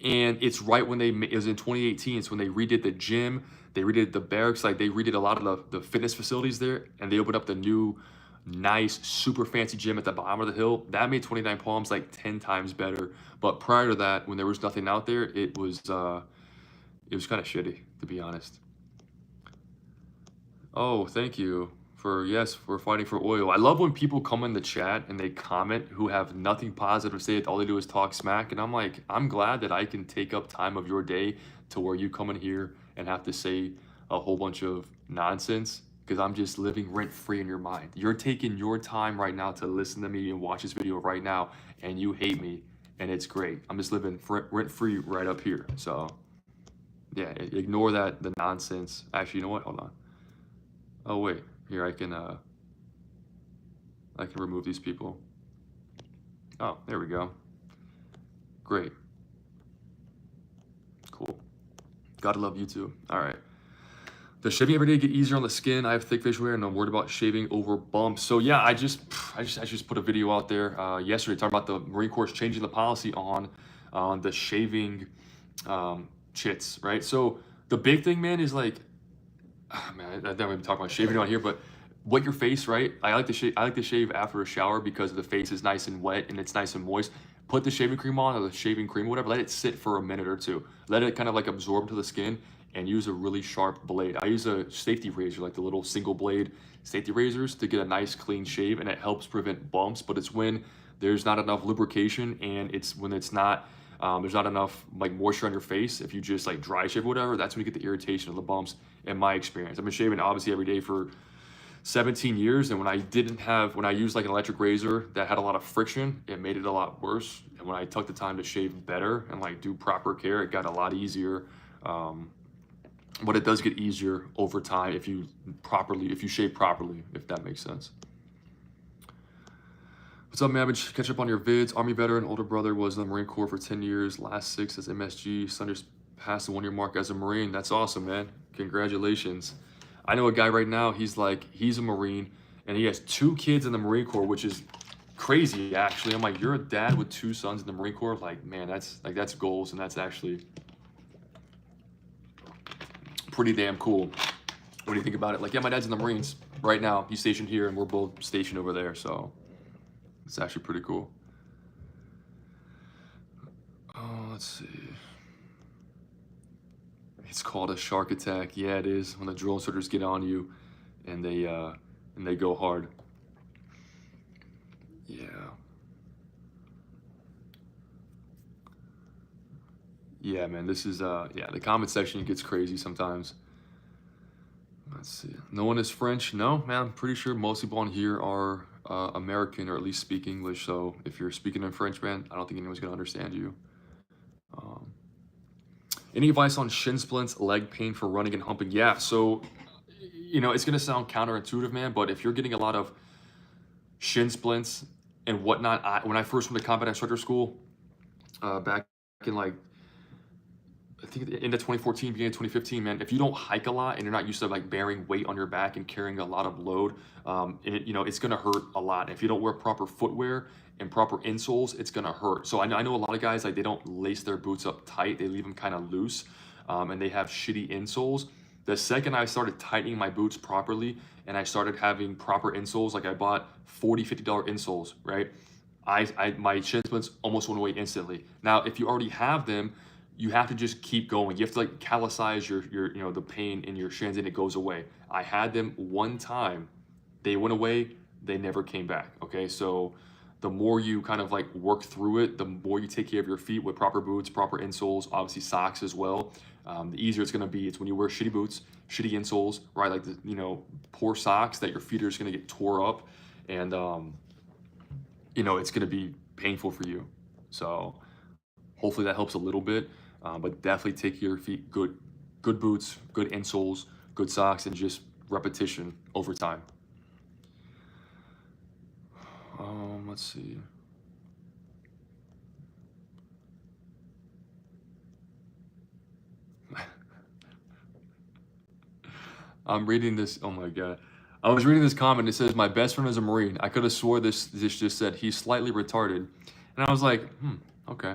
And it's right when it was in 2018. It's when they redid the gym, they redid the barracks, like they redid a lot of the fitness facilities there, and they opened up the new, nice, super fancy gym at the bottom of the hill. That made 29 Palms like 10 times better. But prior to that, when there was nothing out there, it was kind of shitty, to be honest. Oh, thank you for fighting for oil. I love when people come in the chat and they comment who have nothing positive to say. All they do is talk smack, and I'm like, I'm glad that I can take up time of your day to where you come in here and have to say a whole bunch of nonsense, because I'm just living rent free in your mind. You're taking your time right now to listen to me and watch this video right now, and you hate me, and it's great. I'm just living rent free right up here. So yeah, ignore the nonsense. Actually, you know what? Hold on. Oh wait, here I can remove these people. Oh, there we go. Great. Cool. Gotta love YouTube. All right. Does shaving every day get easier on the skin? I have thick facial hair and I'm worried about shaving over bumps. So yeah, I just put a video out there yesterday talking about the Marine Corps changing the policy on the shaving chits, right? So the big thing, man, is like, man, I never even talk about shaving on here, but wet your face, right? I like to shave after a shower because the face is nice and wet and it's nice and moist. Put the shaving cream on, or the shaving cream, whatever. Let it sit for a minute or two. Let it kind of like absorb to the skin, and use a really sharp blade. I use a safety razor, like the little single blade safety razors, to get a nice clean shave, and it helps prevent bumps. But it's when there's not enough lubrication, and it's when it's not there's not enough like moisture on your face. If you just like dry shave or whatever, that's when you get the irritation of the bumps, in my experience. I've been shaving obviously every day for 17 years, and when I used like an electric razor that had a lot of friction, it made it a lot worse. And when I took the time to shave better and like do proper care, it got a lot easier. But it does get easier over time if you shave properly, if that makes sense. What's up, man? Catch up on your vids. Army veteran, older brother was in the Marine Corps for 10 years, last 6 as MSG. Son just passed the 1-year mark as a Marine. That's awesome, man. Congratulations. I know a guy right now, he's a Marine, and he has 2 kids in the Marine Corps, which is crazy, actually. I'm like, you're a dad with 2 sons in the Marine Corps? Like, man, that's goals, and that's actually pretty damn cool when you think about it. Like, yeah, my dad's in the Marines right now. He's stationed here, and we're both stationed over there, so it's actually pretty cool. Oh, let's see. It's called a shark attack. Yeah, it is, when the drill instructors get on you and they go hard. Yeah. Yeah, man, this is yeah, the comment section gets crazy sometimes. Let's see. No one is French? No, man, I'm pretty sure most people on here are American, or at least speak English. So if you're speaking in French, man, I don't think anyone's gonna understand you. Any advice on shin splints, leg pain for running and humping? Yeah, so, you know, it's gonna sound counterintuitive, man, but if you're getting a lot of shin splints and whatnot, when I first went to combat instructor school, back in like, I think the end of 2014, beginning of 2015, man, if you don't hike a lot and you're not used to like bearing weight on your back and carrying a lot of load, you know, it's gonna hurt a lot. If you don't wear proper footwear and proper insoles, it's gonna hurt. So I know a lot of guys, like, they don't lace their boots up tight, they leave them kind of loose, and they have shitty insoles. The second I started tightening my boots properly and I started having proper insoles, like I bought $40, $50 insoles, right? my shin splints almost went away instantly. Now, if you already have them, you have to just keep going. You have to like calicize your the pain in your shins and it goes away. I had them one time, they went away, they never came back. Okay, so the more you kind of like work through it, the more you take care of your feet with proper boots, proper insoles, obviously socks as well. The easier it's gonna be. It's when you wear shitty boots, shitty insoles, right? Like the poor socks that your feet are just gonna get tore up, and it's gonna be painful for you. So hopefully that helps a little bit. But definitely take care of your feet. Good boots, good insoles, good socks, and just repetition over time. Let's see. I'm reading this. Oh my God. I was reading this comment. It says, my best friend is a Marine. I could have swore this just said he's slightly retarded. And I was like, okay.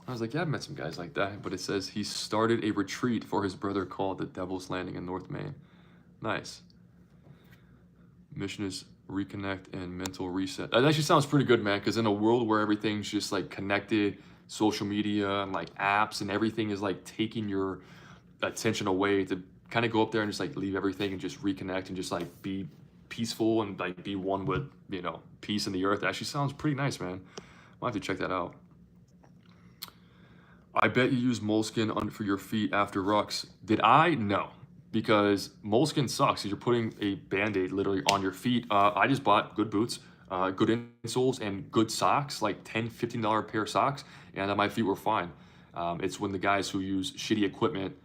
I was like, yeah, I've met some guys like that. But it says he started a retreat for his brother called the Devil's Landing in North Maine. Nice. Mission is reconnect and mental reset. That actually sounds pretty good, man, because in a world where everything's just like connected, social media and like apps and everything is like taking your attention away, to kind of go up there and just like leave everything and just reconnect and just like be peaceful and like be one with peace in the earth. It actually sounds pretty nice, man. I'll have to check that out. I bet you use moleskin for your feet after rucks. Did I? No, because moleskin sucks. You're putting a band-aid literally on your feet. I just bought good boots, good insoles, and good socks, like $10, $15 pair of socks, and my feet were fine. It's when the guys who use shitty equipment,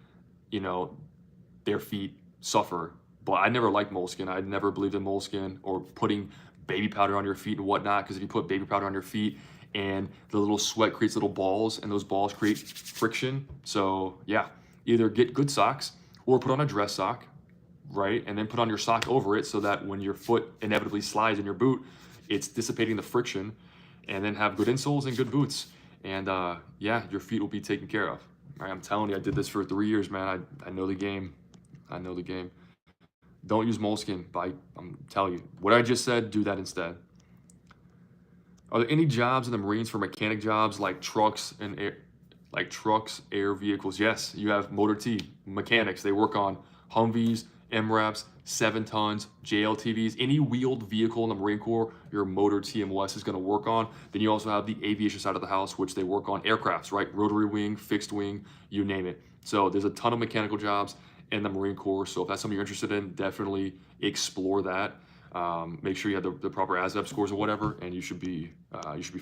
their feet suffer. But I never liked moleskin. I never believed in moleskin or putting baby powder on your feet and whatnot, because if you put baby powder on your feet, and the little sweat creates little balls, and those balls create friction. So yeah, either get good socks or put on a dress sock, right? And then put on your sock over it so that when your foot inevitably slides in your boot, it's dissipating the friction. And then have good insoles and good boots. And yeah, your feet will be taken care of. Right? I'm telling you, I did this for 3 years, man. I know the game. I know the game. Don't use moleskin, but I'm telling you, what I just said, do that instead. Are there any jobs in the Marines for mechanic jobs like trucks and air vehicles? Yes, you have motor T mechanics. They work on Humvees, MRAPs, 7 tons, JLTVs, any wheeled vehicle in the Marine Corps, your motor TMOS is going to work on. Then you also have the aviation side of the house, which they work on aircrafts, right? Rotary wing, fixed wing, you name it. So there's a ton of mechanical jobs in the Marine Corps. So if that's something you're interested in, definitely explore that. Make sure you have the proper ASVAB scores or whatever, and you should be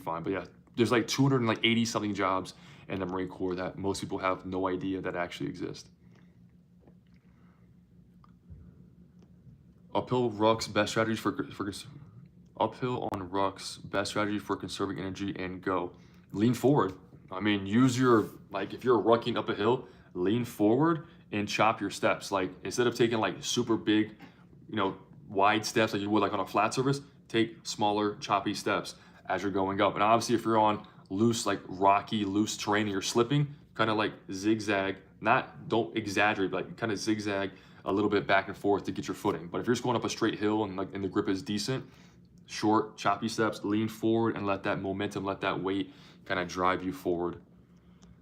fine. But yeah, there's like 280 something jobs in the Marine Corps that most people have no idea that actually exist. Uphill rucks, best strategies for uphill on rucks, best strategy for conserving energy, and go. Lean forward. I mean, use your, like, if you're rucking up a hill, lean forward and chop your steps. Like, instead of taking like super big, wide steps like you would like on a flat surface, take smaller, choppy steps as you're going up. And obviously, if you're on loose, like rocky, loose terrain and you're slipping, kind of like zigzag, don't exaggerate, but like kind of zigzag a little bit back and forth to get your footing. But if you're just going up a straight hill and the grip is decent, short, choppy steps, lean forward and let that momentum, let that weight kind of drive you forward.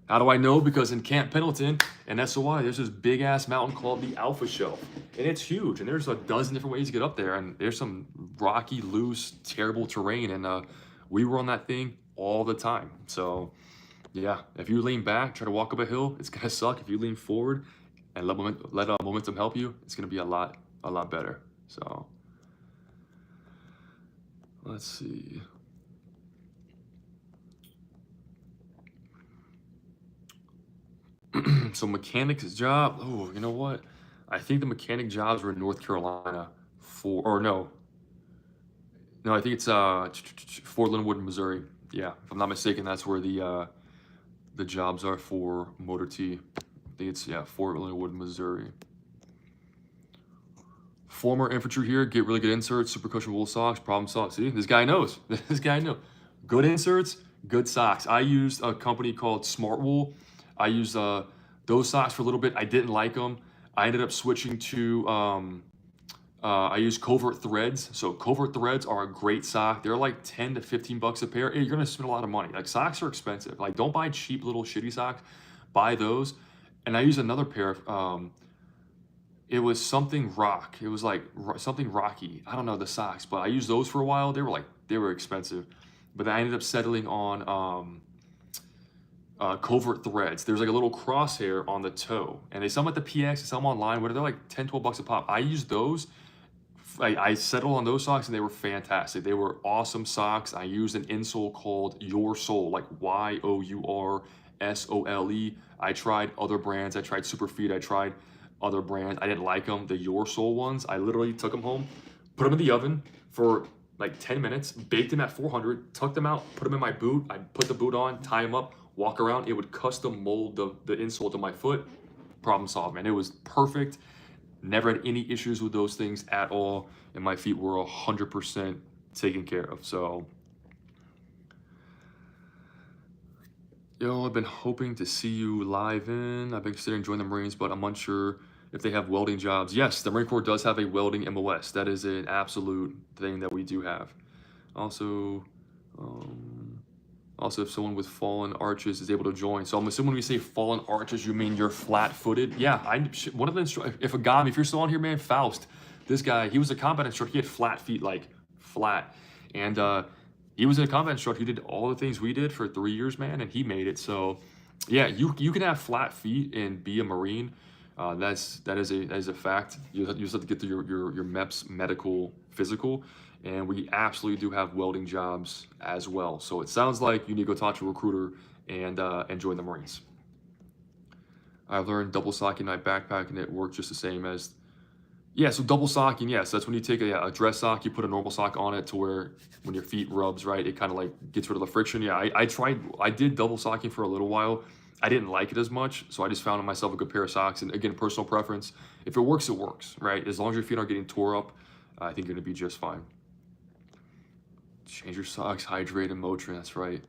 How do I know? Because in Camp Pendleton and SOI, there's this big ass mountain called the Alpha Shelf, and it's huge. And there's a dozen different ways to get up there, and there's some rocky, loose, terrible terrain. And we were on that thing all the time. So yeah, if you lean back, try to walk up a hill, it's gonna suck. If you lean forward and let momentum help you, it's gonna be a lot better. So let's see. So mechanics job, oh, you know what? I think the mechanic jobs were in North Carolina no, I think it's Fort Linwood, Missouri. Yeah, if I'm not mistaken, that's where the jobs are for motor T. I think it's, yeah, Fort Linwood, Missouri. Former infantry here, get really good inserts, super cushion wool socks, problem solved. See, this guy knows. This guy knows. Good inserts, good socks. I used a company called Smart Wool. I used those socks for a little bit. I didn't like them. I ended up switching to I use covert threads. So covert threads are a great sock. They're like 10 to 15 bucks a pair. You're gonna spend a lot of money. Like socks are expensive. Like don't buy cheap little shitty socks. Buy those. And I use another pair of, it was something rock. It was like something rocky. I don't know the socks, but I used those for a while. They were expensive, but I ended up settling on covert threads. There's like a little crosshair on the toe, and they sell them at the PX, they sell them online, where they're like 10, 12 bucks a pop. I use those. I settled on those socks and they were fantastic. They were awesome socks. I used an insole called Your Soul, like YOURSOLE. I tried other brands. I tried Superfeet. I tried other brands. I didn't like them. The Your Soul ones, I literally took them home, put them in the oven for like 10 minutes, baked them at 400, tucked them out, put them in my boot. I'd put the boot on, tie them up, walk around. It would custom mold the insole to my foot. Problem solved, man. It was perfect. Never had any issues with those things at all, and my feet were 100% taken care of. So, I've been hoping to see you live in. I've been considering joining the Marines, but I'm unsure if they have welding jobs. Yes, the Marine Corps does have a welding MOS. That is an absolute thing that we do have. Also, if someone with fallen arches is able to join. So I'm assuming when we say fallen arches, you mean you're flat-footed? Yeah, one of the if you're still on here, man, Faust, this guy, he was a combat instructor. He had flat feet, like flat, and he was a combat instructor. He did all the things we did for 3 years, man, and he made it. So, yeah, you can have flat feet and be a Marine. That is a fact. You just have to get through your MEPS medical physical. And we absolutely do have welding jobs as well. So it sounds like you need to go talk to a recruiter and join the Marines. I've learned double socking my backpack and it worked just the same as, yeah, so double socking, yes, that's when you take a dress sock, you put a normal sock on it to where when your feet rubs, right, it kind of like gets rid of the friction. Yeah, I did double socking for a little while. I didn't like it as much, so I just found myself a good pair of socks. And again, personal preference. If it works, it works, right? As long as your feet aren't getting tore up, I think you're gonna be just fine. Change your socks, hydrate, and Motrin, that's right.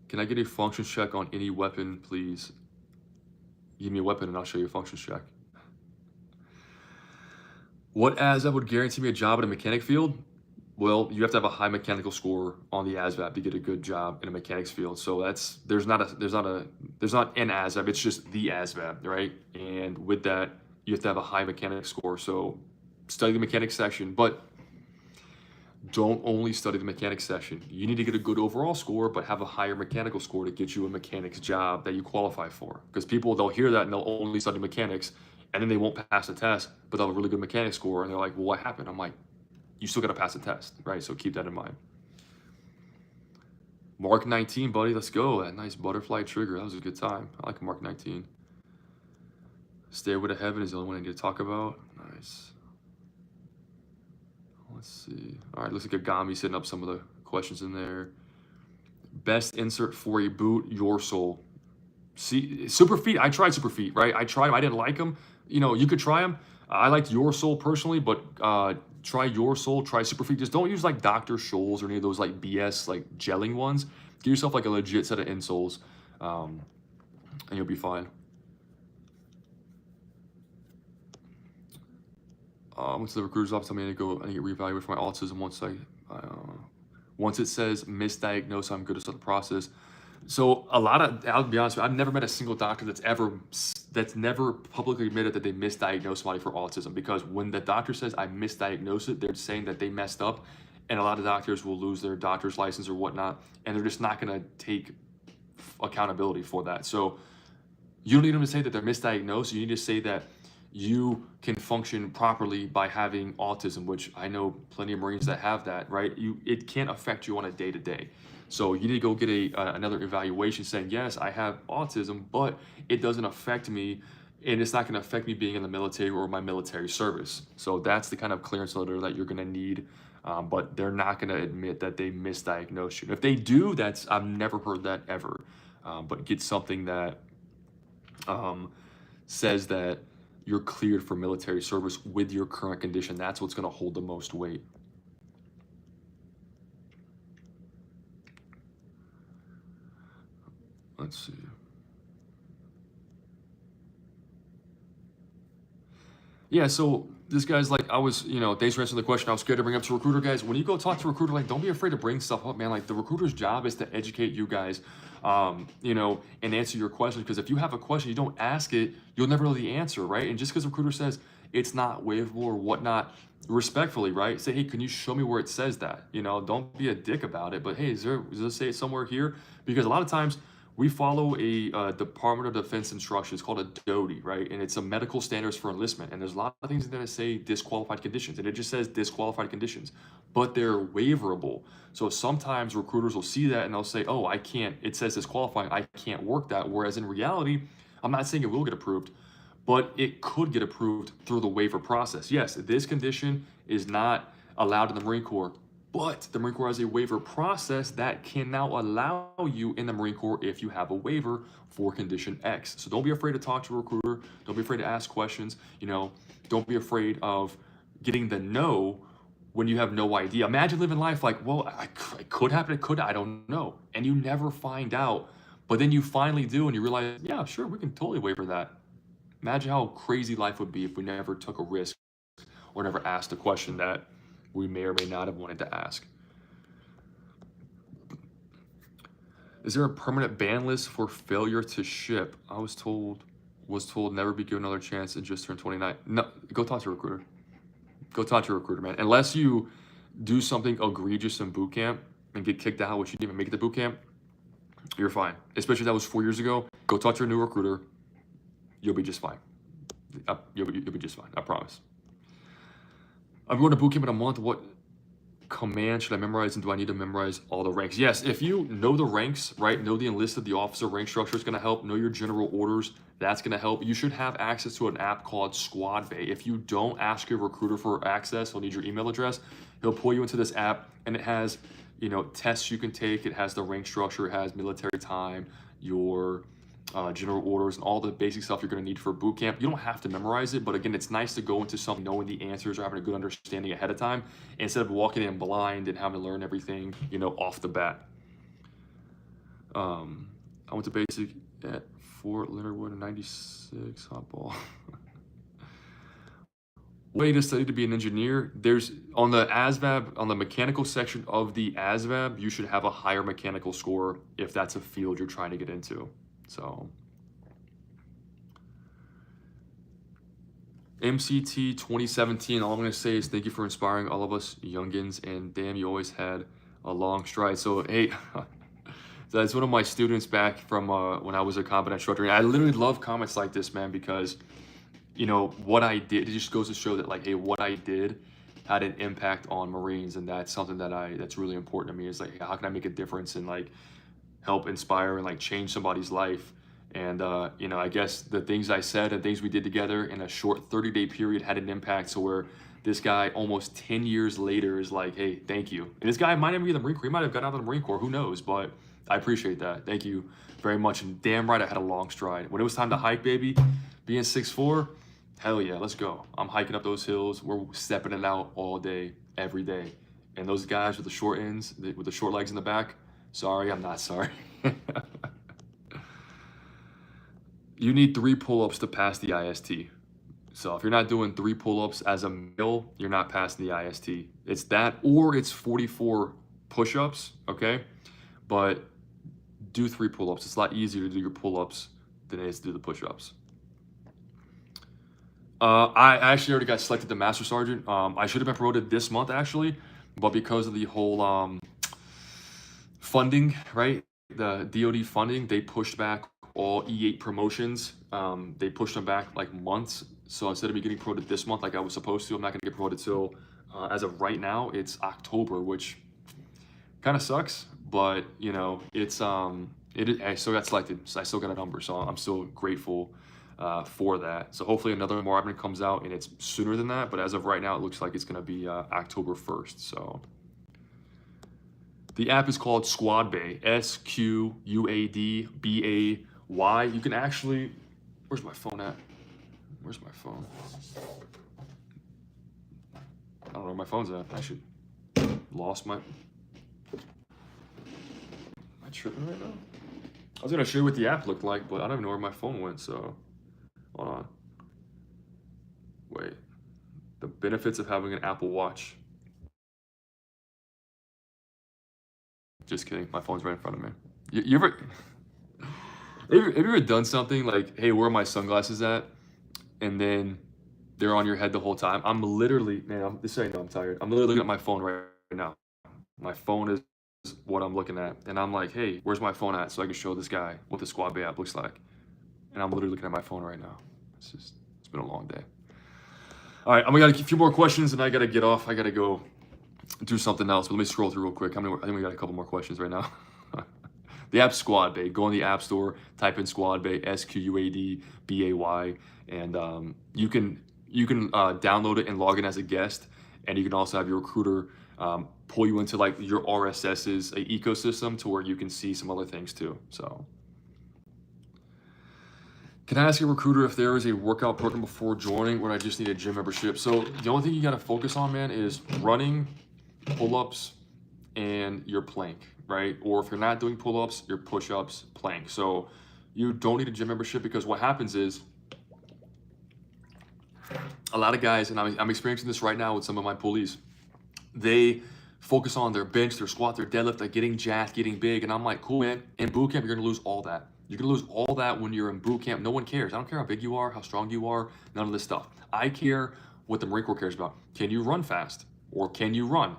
Can I get a function check on any weapon, please? Give me a weapon and I'll show you a function check. What ASVAB would guarantee me a job in a mechanic field? Well, you have to have a high mechanical score on the ASVAB to get a good job in a mechanics field. So there's not an ASVAB, it's just the ASVAB, right? And with that, you have to have a high mechanics score. So study the mechanics section, but don't only study the mechanics section. You need to get a good overall score, but have a higher mechanical score to get you a mechanics job that you qualify for. Because people, they'll hear that and they'll only study mechanics, and then they won't pass the test, but they'll have a really good mechanics score, and they're like, well, what happened? I'm like, you still got to pass the test, right? So keep that in mind. Mark 19, buddy, let's go. That nice butterfly trigger, that was a good time. I like Mark 19. Stairway to Heaven is the only one I need to talk about. Nice. Let's see. All right, looks like Agami setting up some of the questions in there. Best insert for a boot, Your Soul. See, Superfeet, I tried Superfeet, right? I tried them, I didn't like them. You could try them. I liked Your Soul personally, but try Your Soul, try Superfeet. Just don't use like Dr. Scholl's or any of those like BS, like gelling ones. Get yourself like a legit set of insoles, and you'll be fine. Went to the recruiter's office. I need to get reevaluated for my autism once it says misdiagnosed. I'm good to start the process. So I'll be honest with you, I've never met a single doctor that's never publicly admitted that they misdiagnosed somebody for autism, because when the doctor says I misdiagnosed it, they're saying that they messed up, and a lot of doctors will lose their doctor's license or whatnot, and they're just not going to take accountability for that. So you don't need them to say that they're misdiagnosed. You need to say that you can function properly by having autism, which I know plenty of Marines that have that, right? It can't affect you on a day-to-day. So you need to go get another evaluation saying, yes, I have autism, but it doesn't affect me, and it's not going to affect me being in the military or my military service. So that's the kind of clearance letter that you're going to need, but they're not going to admit that they misdiagnosed you. If they do, I've never heard that ever, but get something that says that you're cleared for military service with your current condition. That's what's going to hold the most weight. Let's see. Yeah, so This guy's like, I was, thanks for answering the question. I was scared to bring up to recruiter, guys. When you go talk to a recruiter, like, don't be afraid to bring stuff up, man. Like, the recruiter's job is to educate you guys, and answer your questions. Because if you have a question, you don't ask it, you'll never know the answer, right? And just because the recruiter says it's not waivable or whatnot, respectfully, right? Say, hey, can you show me where it says that? Don't be a dick about it. But hey, does it say it somewhere here? Because a lot of times we follow a Department of Defense instruction. It's called a DOTI, right? And it's a medical standards for enlistment. And there's a lot of things that say disqualified conditions, and it just says disqualified conditions, but they're waiverable. So sometimes recruiters will see that and they'll say, oh, I can't, it says disqualifying, I can't work that. Whereas in reality, I'm not saying it will get approved, but it could get approved through the waiver process. Yes, this condition is not allowed in the Marine Corps, but the Marine Corps has a waiver process that can now allow you in the Marine Corps if you have a waiver for condition X. So don't be afraid to talk to a recruiter. Don't be afraid to ask questions. Don't be afraid of getting the no when you have no idea. Imagine living life like, well, it could happen, it could, I don't know. And you never find out, but then you finally do and you realize, yeah, sure, we can totally waiver that. Imagine how crazy life would be if we never took a risk or never asked a question that we may or may not have wanted to ask. Is there a permanent ban list for failure to ship? I was told never be given another chance and just turned 29. No, go talk to a recruiter. Go talk to a recruiter, man. Unless you do something egregious in boot camp and get kicked out, which you didn't even make it to boot camp, you're fine. Especially if that was 4 years ago. Go talk to a new recruiter. You'll be just fine. You'll be just fine. I promise. I'm going to boot camp in a month. What command should I memorize, and do I need to memorize all the ranks? Yes, if you know the ranks, right, know the enlisted, the officer rank structure is going to help. Know your general orders, that's going to help. You should have access to an app called Squad Bay. If you don't ask your recruiter for access, he'll need your email address. He'll pull you into this app, and it has, tests you can take. It has the rank structure. It has military time, your general orders, and all the basic stuff you're going to need for boot camp. You don't have to memorize it, but again, it's nice to go into something knowing the answers or having a good understanding ahead of time instead of walking in blind and having to learn everything, off the bat. I went to basic at Fort Leonard Wood in 96, hot ball. Way to study to be an engineer. There's on the ASVAB, on the mechanical section of the ASVAB, you should have a higher mechanical score if that's a field you're trying to get into. So MCT 2017, all I'm going to say is thank you for inspiring all of us youngins, and damn, you always had a long stride. So hey, that's one of my students back from when I was a combat instructor. And I literally love comments like this, man, because what I did, it just goes to show that, like, hey, what I did had an impact on Marines, and that's something that's really important to me. Is like, how can I make a difference and like help inspire and like change somebody's life? And I guess the things I said and things we did together in a short 30-day period had an impact. So where this guy almost 10 years later is like, hey, thank you. And this guy might not be in the Marine Corps. He might have got out of the Marine Corps. Who knows? But I appreciate that. Thank you very much. And damn right, I had a long stride. When it was time to hike, baby, being 6'4", hell yeah, let's go. I'm hiking up those hills. We're stepping it out all day, every day. And those guys with the short ends, with the short legs in the back, sorry, I'm not sorry. You need 3 pull-ups to pass the IST. So if you're not doing 3 pull-ups as a male, you're not passing the IST. It's that, or it's 44 push-ups, okay? But do 3 pull-ups. It's a lot easier to do your pull-ups than it is to do the push-ups. I actually already got selected to Master Sergeant. I should have been promoted this month, actually, but because of the whole funding, right? The DoD funding, they pushed back all E8 promotions. They pushed them back like months. So instead of me getting promoted this month like I was supposed to, I'm not going to get promoted till, as of right now, it's October, which kind of sucks. But it's I still got selected, so I still got a number. So I'm still grateful for that. So hopefully another more admin comes out and it's sooner than that. But as of right now, it looks like it's going to be October 1st. So the app is called Squad Bay, SQUADBAY. You can actually, where's my phone at? Where's my phone? I don't know where my phone's at. I should lost my. Am I tripping right now? I was gonna show you what the app looked like, but I don't even know where my phone went. So, hold on. Wait, benefits of having an Apple Watch. Just kidding. My phone's right in front of me. You ever, have you ever done something like, hey, where are my sunglasses at? And then they're on your head the whole time. I'm literally, man, this ain't no, I'm tired. I'm literally looking at my phone right now. My phone is what I'm looking at. And I'm like, hey, where's my phone at? So I can show this guy what the Squad Bay app looks like. And I'm literally looking at my phone right now. It's been a long day. All right, I'm gonna got a few more questions and I gotta get off. I gotta go do something else, but let me scroll through real quick. I think we got a couple more questions right now. The app Squad Bay. Go in the App Store, type in Squad Bay, SQUADBAY, and you can download it and log in as a guest, and you can also have your recruiter pull you into like your RSS's ecosystem to where you can see some other things too. So, can I ask a recruiter if there is a workout program before joining, or I just need a gym membership? So the only thing you got to focus on, man, is running, pull-ups, and your plank, right? Or if you're not doing pull-ups, your push-ups, plank. So you don't need a gym membership, because what happens is a lot of guys, and I'm experiencing this right now with some of my pulleys, they focus on their bench, their squat, their deadlift, like getting jacked, getting big. And I'm like, cool, man. In boot camp, you're gonna lose all that. You're gonna lose all that when you're in boot camp. No one cares. I don't care how big you are, how strong you are, none of this stuff. I care what the Marine Corps cares about. Can you run fast? Or can you run?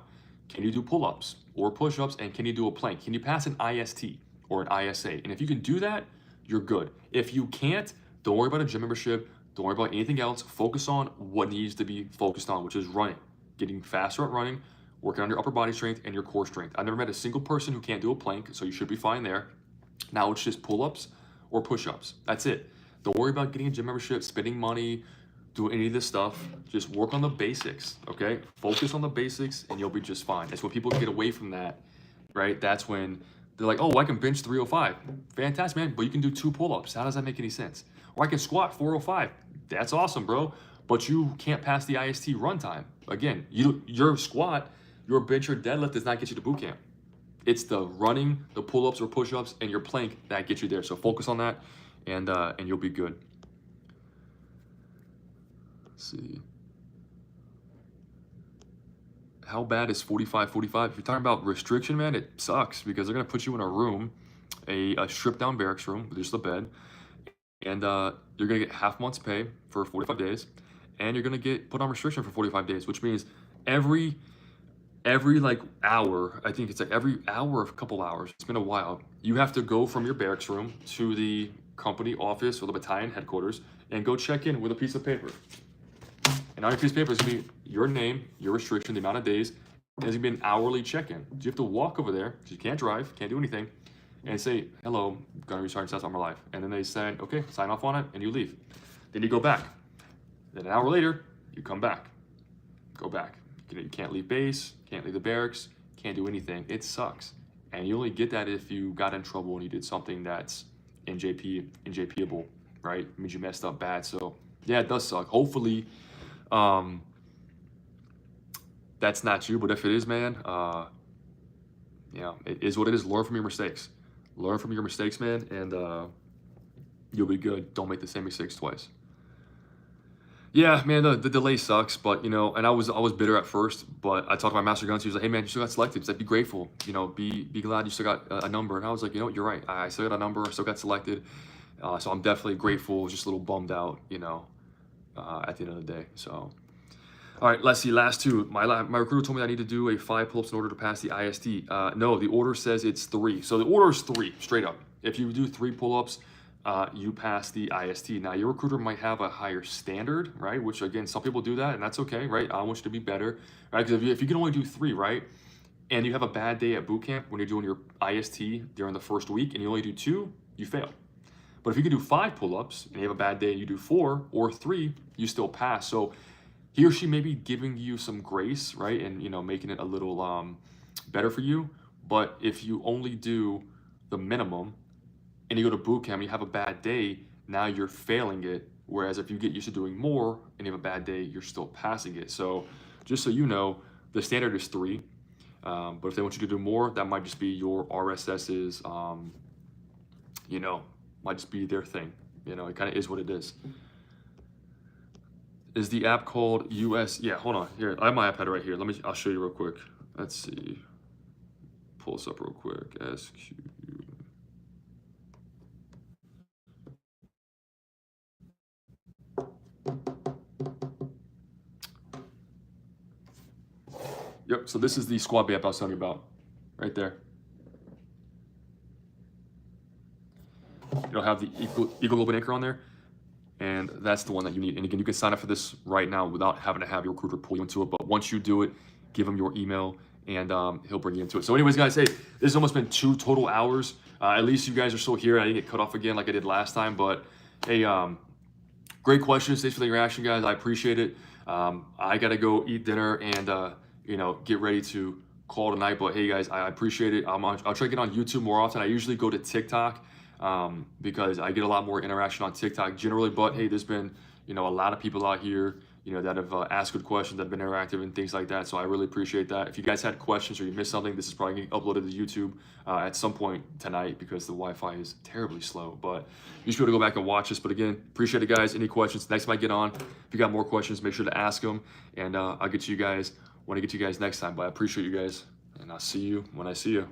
Can you do pull-ups or push-ups? And can you do a plank? Can you pass an IST or an ISA? And if you can do that, you're good. If you can't, don't worry about a gym membership. Don't worry about anything else. Focus on what needs to be focused on, which is running, getting faster at running, working on your upper body strength and your core strength. I've never met a single person who can't do a plank, so you should be fine there. Now it's just pull-ups or push-ups. That's it. Don't worry about getting a gym membership, spending money, doing any of this stuff. Just work on the basics, okay? Focus on the basics and you'll be just fine. It's when people get away from that, right? That's when they're like, oh, I can bench 305. Fantastic, man, but you can do 2 pull-ups. How does that make any sense? Or I can squat 405. That's awesome, bro. But you can't pass the IST run time. Again, your squat, your bench or deadlift does not get you to boot camp. It's the running, the pull-ups or push-ups, and your plank that get you there. So focus on that, and you'll be good. Let's see. How bad is 45-45? If you're talking about restriction, man, it sucks, because they're gonna put you in a room, a stripped down barracks room with just a bed, and you're gonna get half month's pay for 45 days, and you're gonna get put on restriction for 45 days, which means every like hour, I think it's like every hour, a couple hours, it's been a while, you have to go from your barracks room to the company office or the battalion headquarters and go check in with a piece of paper. And on your piece of paper is gonna be your name, your restriction, the amount of days, and it's gonna be an hourly check-in. So you have to walk over there, because you can't drive, can't do anything, and say, hello, Gunnery Sergeant Stats on my life. And then they say, okay, sign off on it, and you leave. Then you go back. Then an hour later, you come back. Go back. You can't leave base, can't leave the barracks, can't do anything. It sucks. And you only get that if you got in trouble and you did something that's NJPable, right? It means you messed up bad. So yeah, it does suck. Hopefully, that's not you, but if it is, man, yeah, it is what it is. Learn from your mistakes. Learn from your mistakes, man, and you'll be good. Don't make the same mistakes twice. Yeah, man, the delay sucks, but you know, and I was bitter at first, but I talked to my master guns. He was like, "Hey, man, you still got selected." He's like, "Be grateful, you know, be glad you still got a number." And I was like, "You know what? You're right. I still got a number. I still got selected, so I'm definitely grateful. Just a little bummed out, you know, at the end of the day." So, all right, let's see. Last two. My recruiter told me I need to do a 5 pull-ups in order to pass the IST. No, the order says it's 3. So the order is 3, straight up. If you do 3 pull-ups, you pass the IST. Now, your recruiter might have a higher standard, right? Which, again, some people do that, and that's okay, right? I want you to be better, right? Because if you can only do 3, right, and you have a bad day at boot camp when you're doing your IST during the first week, and you only do 2, you fail. But if you can do 5 pull-ups, and you have a bad day and you do 4 or 3, you still pass. So he or she may be giving you some grace, right? And, you know, making it a little better for you. But if you only do the minimum, and you go to boot camp and you have a bad day, now you're failing it. Whereas if you get used to doing more and you have a bad day, you're still passing it. So just so you know, the standard is 3. But if they want you to do more, that might just be your RSS's, you know, might just be their thing. You know, it kind of is what it is. is the app called US. Yeah, hold on. Here, I have my iPad right here. I'll show you real quick. Let's see. Pull this up real quick. SQ. Yep, so this is the squad bay app I was telling you about, right there. It'll have the Eagle Open Anchor on there, and that's the one that you need. And again, you can sign up for this right now without having to have your recruiter pull you into it, but once you do it, give him your email, and he'll bring you into it. So anyways, guys, hey, this has almost been 2 total hours. At least you guys are still here. I didn't get cut off again like I did last time, but hey, great questions. Thanks for the interaction, guys. I appreciate it. I got to go eat dinner and, you know, get ready to call tonight. But hey, guys, I appreciate it. I'll try to get on YouTube more often. I usually go to TikTok because I get a lot more interaction on TikTok generally. But hey, there's been, you know, a lot of people out here, you know, that have asked good questions, that have been interactive and things like that. So I really appreciate that. If you guys had questions or you missed something, this is probably getting uploaded to YouTube at some point tonight because the Wi-Fi is terribly slow. But you should be able to go back and watch this. But again, appreciate it, guys. Any questions? Next time I get on, if you got more questions, make sure to ask them. And I'll get to you guys when I get to you guys next time. But I appreciate you guys. And I'll see you when I see you.